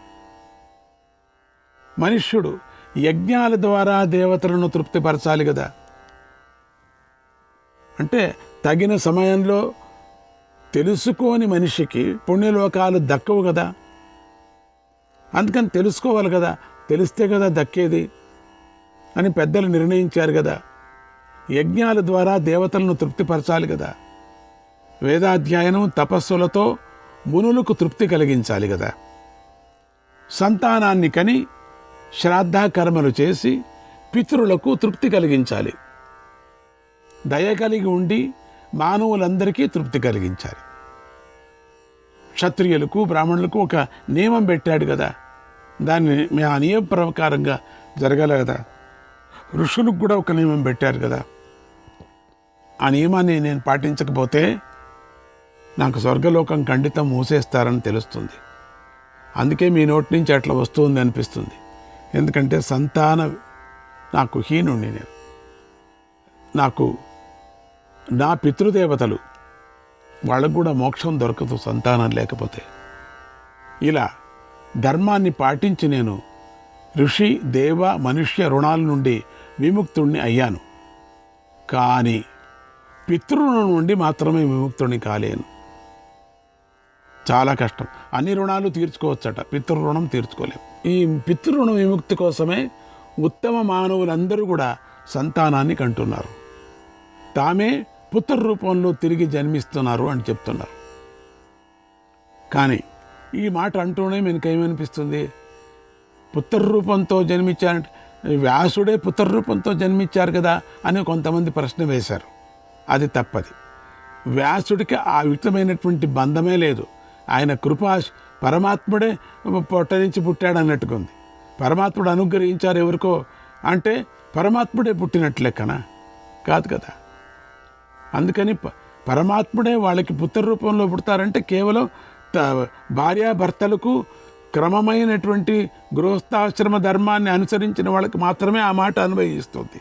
మనుష్యుడు యజ్ఞాల ద్వారా దేవతలను తృప్తిపరచాలి కదా. అంటే తగిన సమయంలో తెలుసుకోని మనిషికి పుణ్యలోకాలు దక్కవు కదా. అందుకని తెలుసుకోవాలి కదా, తెలిస్తే కదా దక్కేది అని పెద్దలు నిర్ణయించారు కదా. యజ్ఞాల ద్వారా దేవతలను తృప్తిపరచాలి కదా. వేదాధ్యయనం, తపస్సులతో మునులకు తృప్తి కలిగించాలి కదా. సంతానాన్ని కని శ్రాద్ధకర్మలు చేసి పితరులకు తృప్తి కలిగించాలి. దయ కలిగి ఉండి మానవులందరికీ తృప్తి కలిగించాలి. క్షత్రియులకు, బ్రాహ్మణులకు ఒక నియమం పెట్టాడు కదా. దాన్ని ఆ నియమ ప్రకారంగా జరగాలి కదా. ఋషులకు కూడా ఒక నియమం పెట్టారు కదా. ఆ నియమాన్ని నేను పాటించకపోతే నాకు స్వర్గలోకం ఖండితం మూసేస్తారని తెలుస్తుంది. అందుకే మీ నోటి నుంచి అట్లా వస్తుంది అనిపిస్తుంది. ఎందుకంటే నాకు హీనుణ్ణి నేను. నాకు నా పితృదేవతలు, వాళ్ళకు కూడా మోక్షం దొరకదు సంతానం లేకపోతే. ఇలా ధర్మాన్ని పాటించి నేను ఋషి దేవ మనుష్య రుణాల నుండి విముక్తుణ్ణి అయ్యాను. కానీ పితృరుణం నుండి మాత్రమే విముక్తుణ్ణి కాలేను. చాలా కష్టం. అన్ని రుణాలు తీర్చుకోవచ్చట, పితృరుణం తీర్చుకోలేము. ఈ పితృరుణ విముక్తి కోసమే ఉత్తమ మానవులందరూ కూడా సంతానాన్ని కంటున్నారు. తామే పుత్ర రూపంలో తిరిగి జన్మిస్తున్నారు అని చెప్తున్నారు. కానీ ఈ మాట అంటూనే మనకేమనిపిస్తుంది? పుత్ర రూపంతో జన్మించారంటే వ్యాసుడే పుత్ర రూపంతో జన్మించారు కదా అని కొంతమంది ప్రశ్న వేశారు. అది తప్పది. వ్యాసుడికి ఆ విధమైనటువంటి బంధమే లేదు. ఆయన కృపా పరమాత్ముడే పొట్ట నుంచి పుట్టాడు అన్నట్టుగా ఉంది. పరమాత్ముడు అనుగ్రహించారు ఎవరికో అంటే పరమాత్ముడే పుట్టినట్లు లెక్కనా? కాదు కదా. అందుకని పరమాత్ముడే వాళ్ళకి పుత్ర రూపంలో పుడతారంటే కేవలం భార్యాభర్తలకు క్రమమైనటువంటి గృహస్థాశ్రమ ధర్మాన్ని అనుసరించిన వాళ్ళకి మాత్రమే ఆ మాట అన్వయిస్తుంది.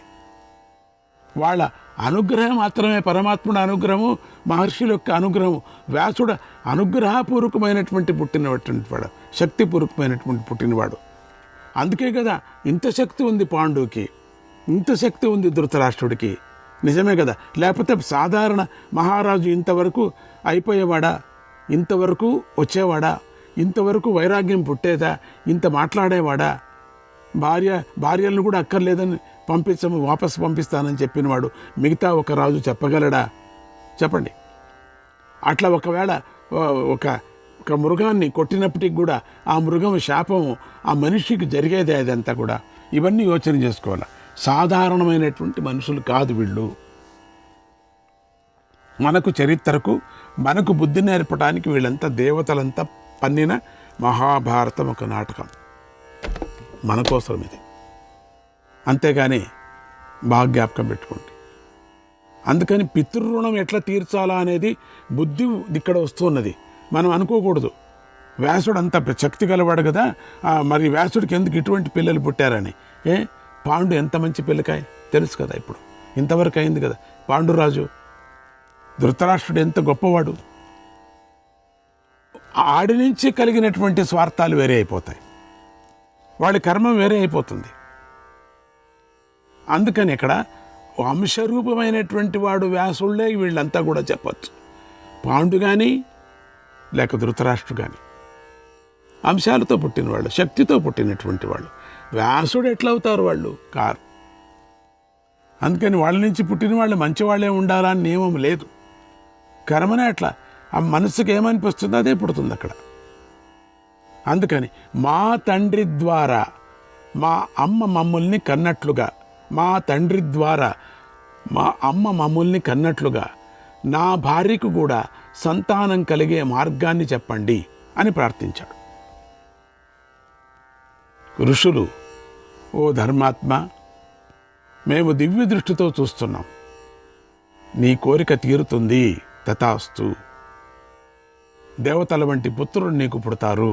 వాళ్ళ అనుగ్రహం మాత్రమే పరమాత్ముడు అనుగ్రహము, మహర్షుల యొక్క అనుగ్రహము. వ్యాసుడు అనుగ్రహపూర్వకమైనటువంటి పుట్టినటువంటి వాడు, శక్తిపూర్వకమైనటువంటి పుట్టినవాడు. అందుకే కదా ఇంత శక్తి ఉంది పాండుకి, ఇంత శక్తి ఉంది ధృతరాష్ట్రుడికి. నిజమే కదా. లేకపోతే సాధారణ మహారాజు ఇంతవరకు అయిపోయేవాడా? ఇంతవరకు వచ్చేవాడా? ఇంతవరకు వైరాగ్యం పుట్టేదా? ఇంత మాట్లాడేవాడా? భార్యలను కూడా అక్కర్లేదని వాపసు పంపిస్తానని చెప్పినవాడు మిగతా ఒక రాజు చెప్పగలడా? చెప్పండి. అట్లా ఒకవేళ ఒక మృగాన్ని కొట్టినప్పటికి కూడా ఆ మృగం శాపము ఆ మనిషికి జరిగేదే. అదంతా కూడా ఇవన్నీ యోచన చేసుకోవాలి. సాధారణమైనటువంటి మనుషులు కాదు వీళ్ళు. మనకు చరిత్రకు మనకు బుద్ధి నేర్పడానికి వీళ్ళంతా దేవతలంతా పన్నిన మహాభారతం ఒక నాటకం మన కోసం ఇది. అంతేగాని బాగా జ్ఞాపకం పెట్టుకోండి. అందుకని పితృరుణం ఎట్లా తీర్చాలా అనేది బుద్ధి ఇక్కడ వస్తున్నది. మనం అనుకోకూడదు వ్యాసుడు అంత శక్తి గలవాడు కదా, మరి వ్యాసుడికి ఎందుకు ఇటువంటి పిల్లలు పుట్టారని. పాండు ఎంత మంచి పిల్లకాయ తెలుసు కదా. ఇప్పుడు ఇంతవరకు అయింది కదా. పాండురాజు, ధృతరాష్ట్రుడు ఎంత గొప్పవాడు. ఆడి నుంచి కలిగినటువంటి స్వార్థాలు వేరే అయిపోతాయి, వాళ్ళ కర్మం వేరే అయిపోతుంది. అందుకని ఇక్కడ వంశరూపమైనటువంటి వాడు వ్యాసుళ్ళే వీళ్ళంతా కూడా చెప్పచ్చు. పాండు కానీ లేక ధృతరాష్ట్రుడు కానీ అంశాలతో పుట్టినవాళ్ళు, శక్తితో పుట్టినటువంటి వాళ్ళు. వ్యాసుడు ఎట్లవుతారు? వాళ్ళు కారు. అందుకని వాళ్ళ నుంచి పుట్టిన వాళ్ళు మంచివాళ్ళే ఉండాలని నియమం లేదు. కర్మనే అట్లా. ఆ మనసుకు ఏమనిపిస్తుందో అదే పుడుతుంది అక్కడ. అందుకని మా తండ్రి ద్వారా మా అమ్మ మమ్మల్ని కన్నట్లుగా, మా తండ్రి ద్వారా మా అమ్మ మమ్మల్ని కన్నట్లుగా నా భార్యకు కూడా సంతానం కలిగే మార్గాన్ని చెప్పండి అని ప్రార్థించాడు. ఋషులు, ఓ ధర్మాత్మ, మేము దివ్య దృష్టితో చూస్తున్నాం, నీ కోరిక తీరుతుంది, తథాస్తు. దేవతల వంటి పుత్రుడు నీకు పుడతారు,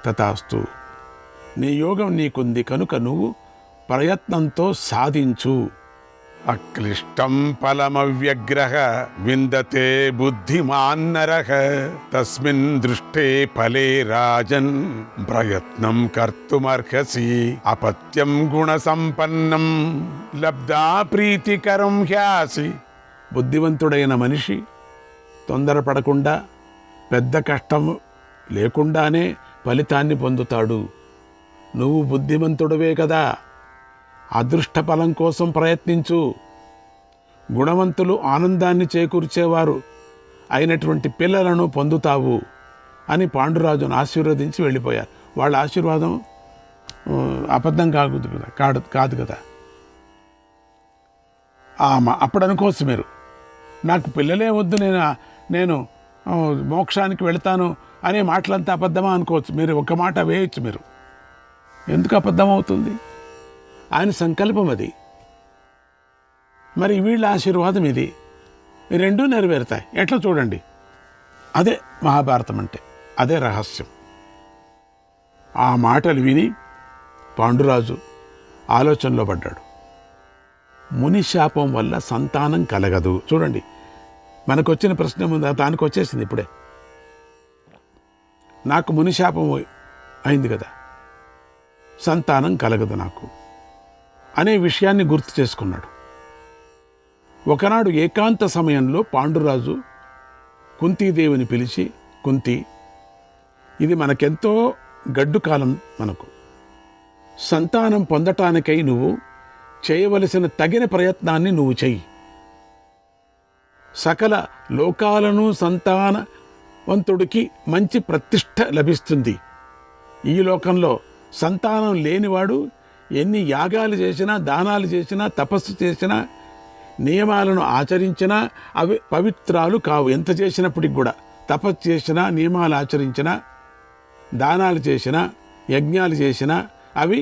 తథాస్తు. నీ యోగం నీకుంది కనుక నువ్వు ప్రయత్నంతో సాధించు. అక్లిష్టం ఫలమవ్యగ్రహ విందతే బుద్ధిమాన్నరః తస్మిన్ దృష్టే ఫలే రాజన్ ప్రయత్నం కర్తుమర్హసి. అపత్యం గుణసంపన్నం లబ్ధా ప్రీతికరం హ్యాసి. బుద్ధివంతుడైన మనిషి తొందరపడకుండా పెద్ద కష్టం లేకుండానే ఫలితాన్ని పొందుతాడు. నువ్వు బుద్ధిమంతుడవే కదా, అదృష్ట ఫలం కోసం ప్రయత్నించు. గుణవంతులు ఆనందాన్ని చేకూర్చేవారు అయినటువంటి పిల్లలను పొందుతావు అని పాండురాజును ఆశీర్వదించి వెళ్ళిపోయారు. వాళ్ళ ఆశీర్వాదం అబద్ధం కాదు కదా. అప్పుడు అనుకోవచ్చు మీరు, నాకు పిల్లలే వద్దు, నేను మోక్షానికి వెళతాను అనే మాటలంతా అబద్ధమా అనుకోవచ్చు. మీరు ఒక మాట వేయచ్చు. మీరు ఎందుకు అబద్ధం అవుతుంది? ఆయన సంకల్పం అది, మరి వీళ్ళ ఆశీర్వాదం ఇది. ఈ రెండూ నెరవేరుతాయి. ఎట్లా చూడండి. అదే మహాభారతం అంటే, అదే రహస్యం. ఆ మాటలు విని పాండురాజు ఆలోచనలో పడ్డాడు. ముని శాపం వల్ల సంతానం కలగదు. చూడండి, మనకు వచ్చిన ప్రశ్న ముందు దానికి వచ్చేసింది ఇప్పుడే. నాకు ముని శాపం అయింది కదా, సంతానం కలగదు నాకు అనే విషయాన్ని గుర్తు చేసుకున్నాడు. ఒకనాడు ఏకాంత సమయంలో పాండురాజు కుంతీదేవిని పిలిచి, కుంతి, ఇది మనకెంతో గడ్డు కాలం, మనకు సంతానం పొందటానికై నువ్వు చేయవలసిన తగిన ప్రయత్నాన్ని నువ్వు చెయ్యి. సకల లోకాలను సంతానవంతుడికి మంచి ప్రతిష్ట లభిస్తుంది. ఈ లోకంలో సంతానం లేనివాడు ఎన్ని యాగాలు చేసినా, దానాలు చేసినా, తపస్సు చేసినా, నియమాలను ఆచరించినా అవి పవిత్రాలు కావు. ఎంత చేసినప్పటికి కూడా, తపస్సు చేసినా, నియమాలు ఆచరించినా, దానాలు చేసినా, యజ్ఞాలు చేసినా అవి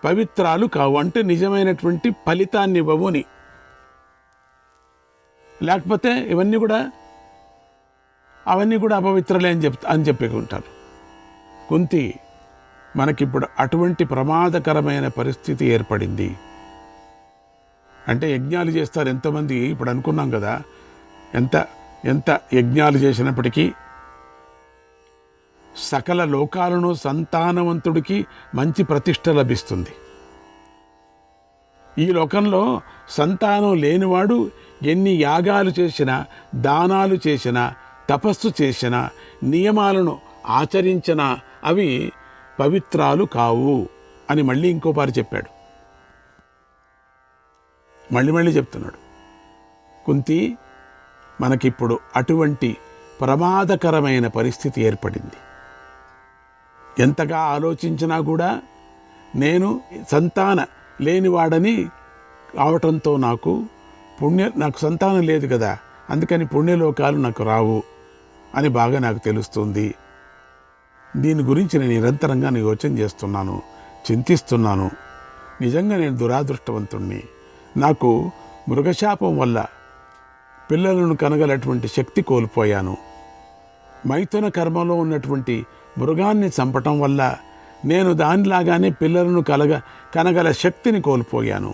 పవిత్రాలు కావు. అంటే నిజమైనటువంటి ఫలితాన్ని ఇవ్వవుని. లేకపోతే అవన్నీ కూడా అపవిత్రలే అని చెప్పుకుంటారు. కుంతి, మనకిప్పుడు అటువంటి ప్రమాదకరమైన పరిస్థితి ఏర్పడింది. అంటే యజ్ఞాలు చేస్తారు ఎంతమంది, ఇప్పుడు అనుకున్నాం కదా, ఎంత యజ్ఞాలు చేసినప్పటికీ సకల లోకాలను సంతానవంతుడికి మంచి ప్రతిష్ట లభిస్తుంది. ఈ లోకంలో సంతానం లేనివాడు ఎన్ని యాగాలు చేసినా, దానాలు చేసినా, తపస్సు చేసినా, నియమాలను ఆచరించినా అవి పవిత్రాలు కావు అని మళ్ళీ ఇంకోపారి చెప్పాడు. మళ్ళీ చెప్తున్నాడు, కుంతి, మనకిప్పుడు అటువంటి ప్రమాదకరమైన పరిస్థితి ఏర్పడింది. ఎంతగా ఆలోచించినా కూడా నేను సంతాన లేనివాడని కావటంతో నాకు సంతానం లేదు కదా, అందుకని పుణ్యలోకాలు నాకు రావు అని బాగా నాకు తెలుస్తుంది. దీని గురించి నేను నిరంతరంగా యోచన చేస్తున్నాను, చింతిస్తున్నాను. నిజంగా నేను దురాదృష్టవంతుణ్ణి. నాకు మృగశాపం వల్ల పిల్లలను కనగలటువంటి శక్తి కోల్పోయాను. మైథున కర్మలో ఉన్నటువంటి మృగాన్ని చంపటం వల్ల నేను దానిలాగానే పిల్లలను కనగల శక్తిని కోల్పోయాను.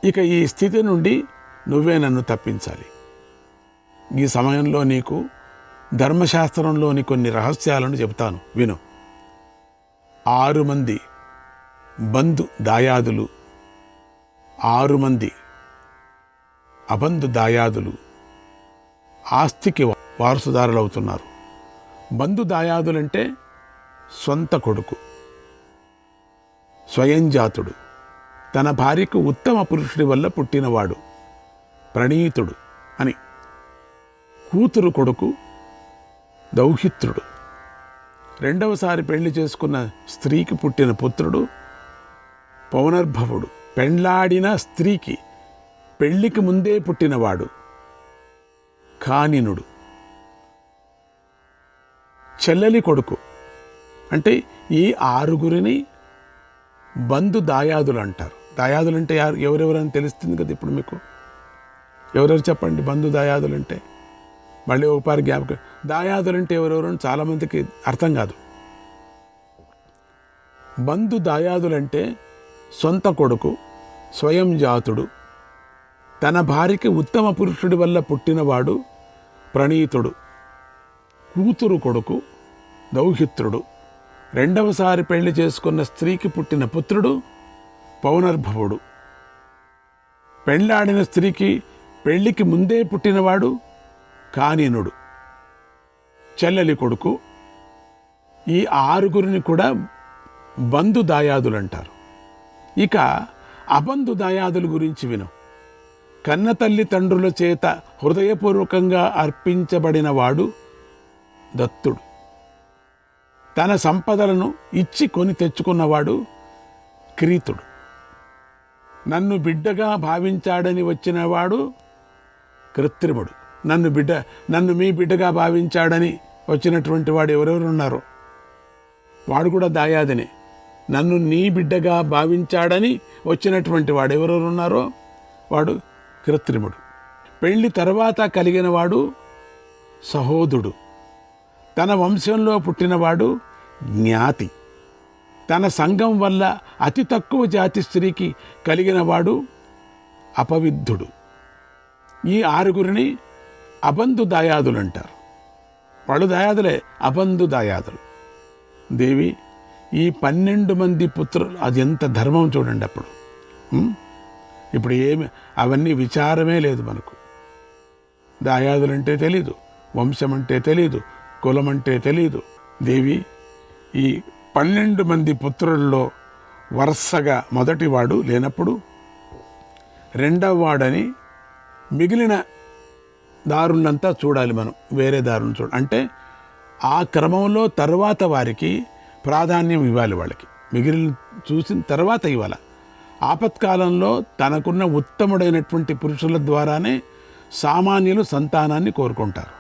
ఇక ఈ స్థితి నుండి నువ్వే నన్ను తప్పించాలి. ఈ సమయంలో నీకు ధర్మశాస్త్రంలోని కొన్ని రహస్యాలను చెబుతాను, విను. 6 మంది బంధు దాయాదులు, 6 మంది అబంధు దాయాదులు ఆస్తికి వారసుదారులు అవుతున్నారు. బంధు దాయాదులంటే సొంత కొడుకు, స్వయంజాతుడు, తన భార్యకు ఉత్తమ పురుషుడి వల్ల పుట్టినవాడు, ప్రణీతుడు అని. కూతురు కొడుకు దౌహిత్రుడు, రెండవసారి పెళ్లి చేసుకున్న స్త్రీకి పుట్టిన పుత్రుడు పౌనర్భవుడు, పెండ్లాడిన స్త్రీకి పెళ్లికి ముందే పుట్టినవాడు కానినుడు, చెల్లెలి కొడుకు. అంటే ఈ 6గురిని బంధు దాయాదులు అంటారు. దాయాదులు అంటే ఎవరెవరని తెలుస్తుంది కదా ఇప్పుడు మీకు. ఎవరెవరు చెప్పండి బంధు దాయాదులు అంటే? మళ్ళీ ఒకపారి జ్ఞాపకం. దాయాదులు అంటే ఎవరెవరు చాలామందికి అర్థం కాదు. బంధు దాయాదులంటే సొంత కొడుకు, స్వయం జాతుడు, తన భార్యకి ఉత్తమ పురుషుడి వల్ల పుట్టినవాడు ప్రణీతుడు, కూతురు కొడుకు దౌహిత్రుడు, రెండవసారి పెళ్లి చేసుకున్న స్త్రీకి పుట్టిన పుత్రుడు పౌనర్భవుడు, పెళ్లాడిన స్త్రీకి పెళ్లికి ముందే పుట్టినవాడు కానినుడు, చెల్లెలి కొడుకు. ఈ 6గురిని కూడా బంధు దాయాదులు అంటారు. ఇక అబంధు దాయాదుల గురించి విను. కన్న తల్లి తండ్రుల చేత హృదయపూర్వకంగా అర్పించబడినవాడు దత్తుడు, తన సంపదలను ఇచ్చి కొని తెచ్చుకున్నవాడు క్రీతుడు, నన్ను బిడ్డగా భావించాడని వచ్చినవాడు కృత్రిముడు. నన్ను మీ బిడ్డగా భావించాడని వచ్చినటువంటి వాడు ఎవరెవరు ఉన్నారో వాడు కూడా దాయాదినే. నన్ను నీ బిడ్డగా భావించాడని వచ్చినటువంటి వాడు ఎవరెవరు ఉన్నారో వాడు కృత్రిముడు. పెళ్లి తర్వాత కలిగిన వాడు సహోదుడు, తన వంశంలో పుట్టినవాడు జ్ఞాతి, తన సంఘం వల్ల అతి తక్కువ జాతి స్త్రీకి కలిగినవాడు అపవిద్ధుడు. ఈ 6గురిని అబంధు దాయాదులు అంటారు. వాళ్ళు దాయాదులే, అబంధు దాయాదులు. దేవి ఈ 12 మంది పుత్రులు, అది ఎంత ధర్మం చూడండి అప్పుడు. ఇప్పుడు ఏమి అవన్నీ విచారమే లేదు మనకు. దాయాదులంటే తెలీదు, వంశం అంటే తెలీదు, కులం అంటే తెలీదు. దేవి ఈ 12 మంది పుత్రుల్లో వరుసగా మొదటివాడు లేనప్పుడు రెండవ వాడని మిగిలిన దారులంతా చూడాలి మనం, వేరే దారులను అంటే ఆ క్రమంలో తర్వాత వారికి ప్రాధాన్యం ఇవ్వాలి, వాళ్ళకి మిగిలిన చూసిన తర్వాత ఇవ్వాలి. ఆపత్కాలంలో తనకున్న ఉత్తముడైనటువంటి పురుషుల ద్వారానే సామాన్యులు సంతానాన్ని కోరుకుంటారు.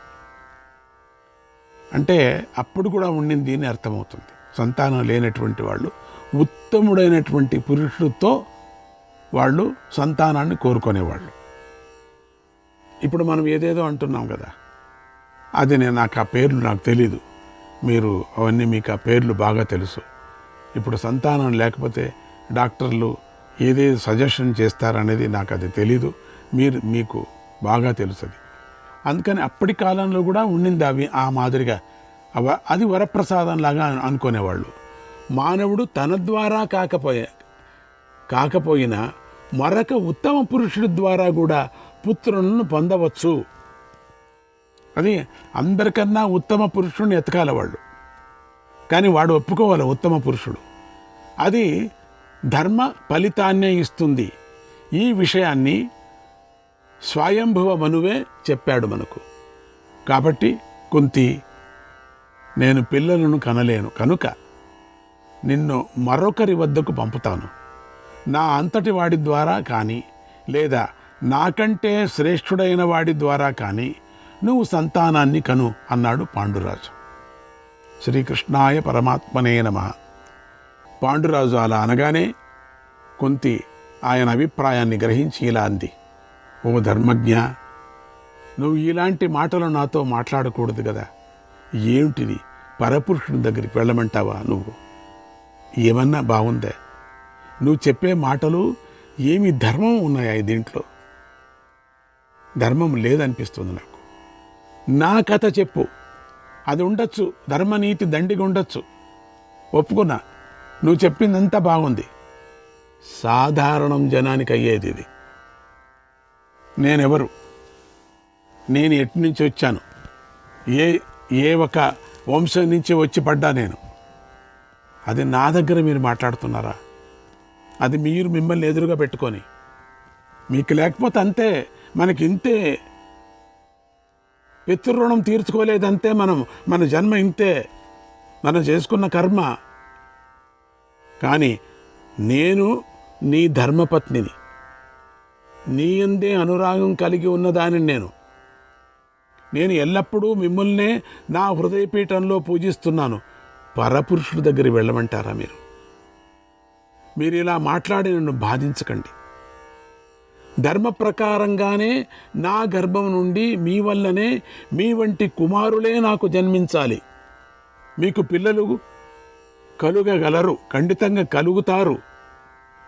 అంటే అప్పుడు కూడా ఉండింది అని అర్థమవుతుంది. సంతానం లేనటువంటి వాళ్ళు ఉత్తముడైనటువంటి పురుషుడితో వాళ్ళు సంతానాన్ని కోరుకునేవాళ్ళు. ఇప్పుడు మనం ఏదేదో అంటున్నాం కదా, అది నాకు ఆ పేర్లు నాకు తెలీదు, మీరు అవన్నీ మీకు ఆ పేర్లు బాగా తెలుసు. ఇప్పుడు సంతానం లేకపోతే డాక్టర్లు ఏదేది సజెషన్ చేస్తారనేది నాకు అది తెలీదు, మీకు బాగా తెలుసు అది. అందుకని అప్పటి కాలంలో కూడా ఉండింది అవి ఆ మాదిరిగా. అది వరప్రసాదంలాగా అనుకునేవాళ్ళు. మానవుడు తన ద్వారా కాకపోయినా మరొక ఉత్తమ పురుషుడి ద్వారా కూడా పుత్రులను పొందవచ్చు. అది అందరికన్నా ఉత్తమ పురుషుడిని ఎతకాల వాళ్ళు, కానీ వాడు ఒప్పుకోవాలి ఉత్తమ పురుషుడు. అది ధర్మ ఫలితాన్నే ఇస్తుంది. ఈ విషయాన్ని స్వయంభువ మనువే చెప్పాడు మనకు. కాబట్టి కుంతి, నేను పిల్లలను కనలేను కనుక నిన్ను మరొకరి వద్దకు పంపుతాను. నా అంతటి వాడి ద్వారా కానీ లేదా నాకంటే శ్రేష్ఠుడైన వాడి ద్వారా కానీ నువ్వు సంతానాన్ని కను అన్నాడు పాండురాజు. శ్రీకృష్ణాయ పరమాత్మనే నమః. పాండురాజు అలా అనగానే కుంతి ఆయన అభిప్రాయాన్ని గ్రహించి ఇలా అంది, ఓ ధర్మజ్ఞ, నువ్వు ఇలాంటి మాటలు నాతో మాట్లాడకూడదు కదా. ఏమిటిది, పరపురుషుడి దగ్గరికి వెళ్ళమంటావా? నువ్వు ఏమన్నా బాగుందే? నువ్వు చెప్పే మాటలు ఏమి ధర్మం ఉన్నాయా దీంట్లో? ధర్మం లేదనిపిస్తుంది నాకు. నా కథ చెప్పు, అది ఉండొచ్చు, ధర్మనీతి దండిగా ఉండొచ్చు, ఒప్పుకున్నా. నువ్వు చెప్పిందంతా బాగుంది. సాధారణం జనానికి అయ్యేది ఇది. నేనెవరు, నేను ఎటు నుంచి వచ్చాను, ఏ ఒక వంశం నుంచి వచ్చి పడ్డా నేను, అది నా దగ్గర మీరు మాట్లాడుతున్నారా? అది మీరు మిమ్మల్ని ఎదురుగా పెట్టుకొని, మీకు లేకపోతే అంతే, మనకి ఇంతే, పితృరుణం తీర్చుకోలేదంతే, మన జన్మ ఇంతే, మనం చేసుకున్న కర్మ. కానీ నేను నీ ధర్మపత్నిని, నీ యందే అనురాగం కలిగి ఉన్నదానిని నేను ఎల్లప్పుడూ మిమ్మల్నే నా హృదయపీఠంలో పూజిస్తున్నాను. పరపురుషుడి దగ్గరికి వెళ్ళమంటారా మీరు ఇలా మాట్లాడి నన్ను బాధించకండి. ధర్మ ప్రకారంగానే నా గర్భం నుండి మీ వల్లనే మీ వంటి కుమారులే నాకు జన్మించాలి. మీకు పిల్లలు కలుగగలరు, ఖండితంగా కలుగుతారు.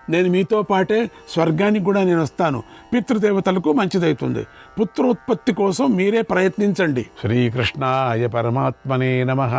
నేను మీతో పాటే స్వర్గానికి కూడా నేను వస్తాను. పితృదేవతలకు మంచిదవుతుంది. పుత్రోత్పత్తి కోసం మీరే ప్రయత్నించండి. శ్రీకృష్ణాయ పరమాత్మనే నమః.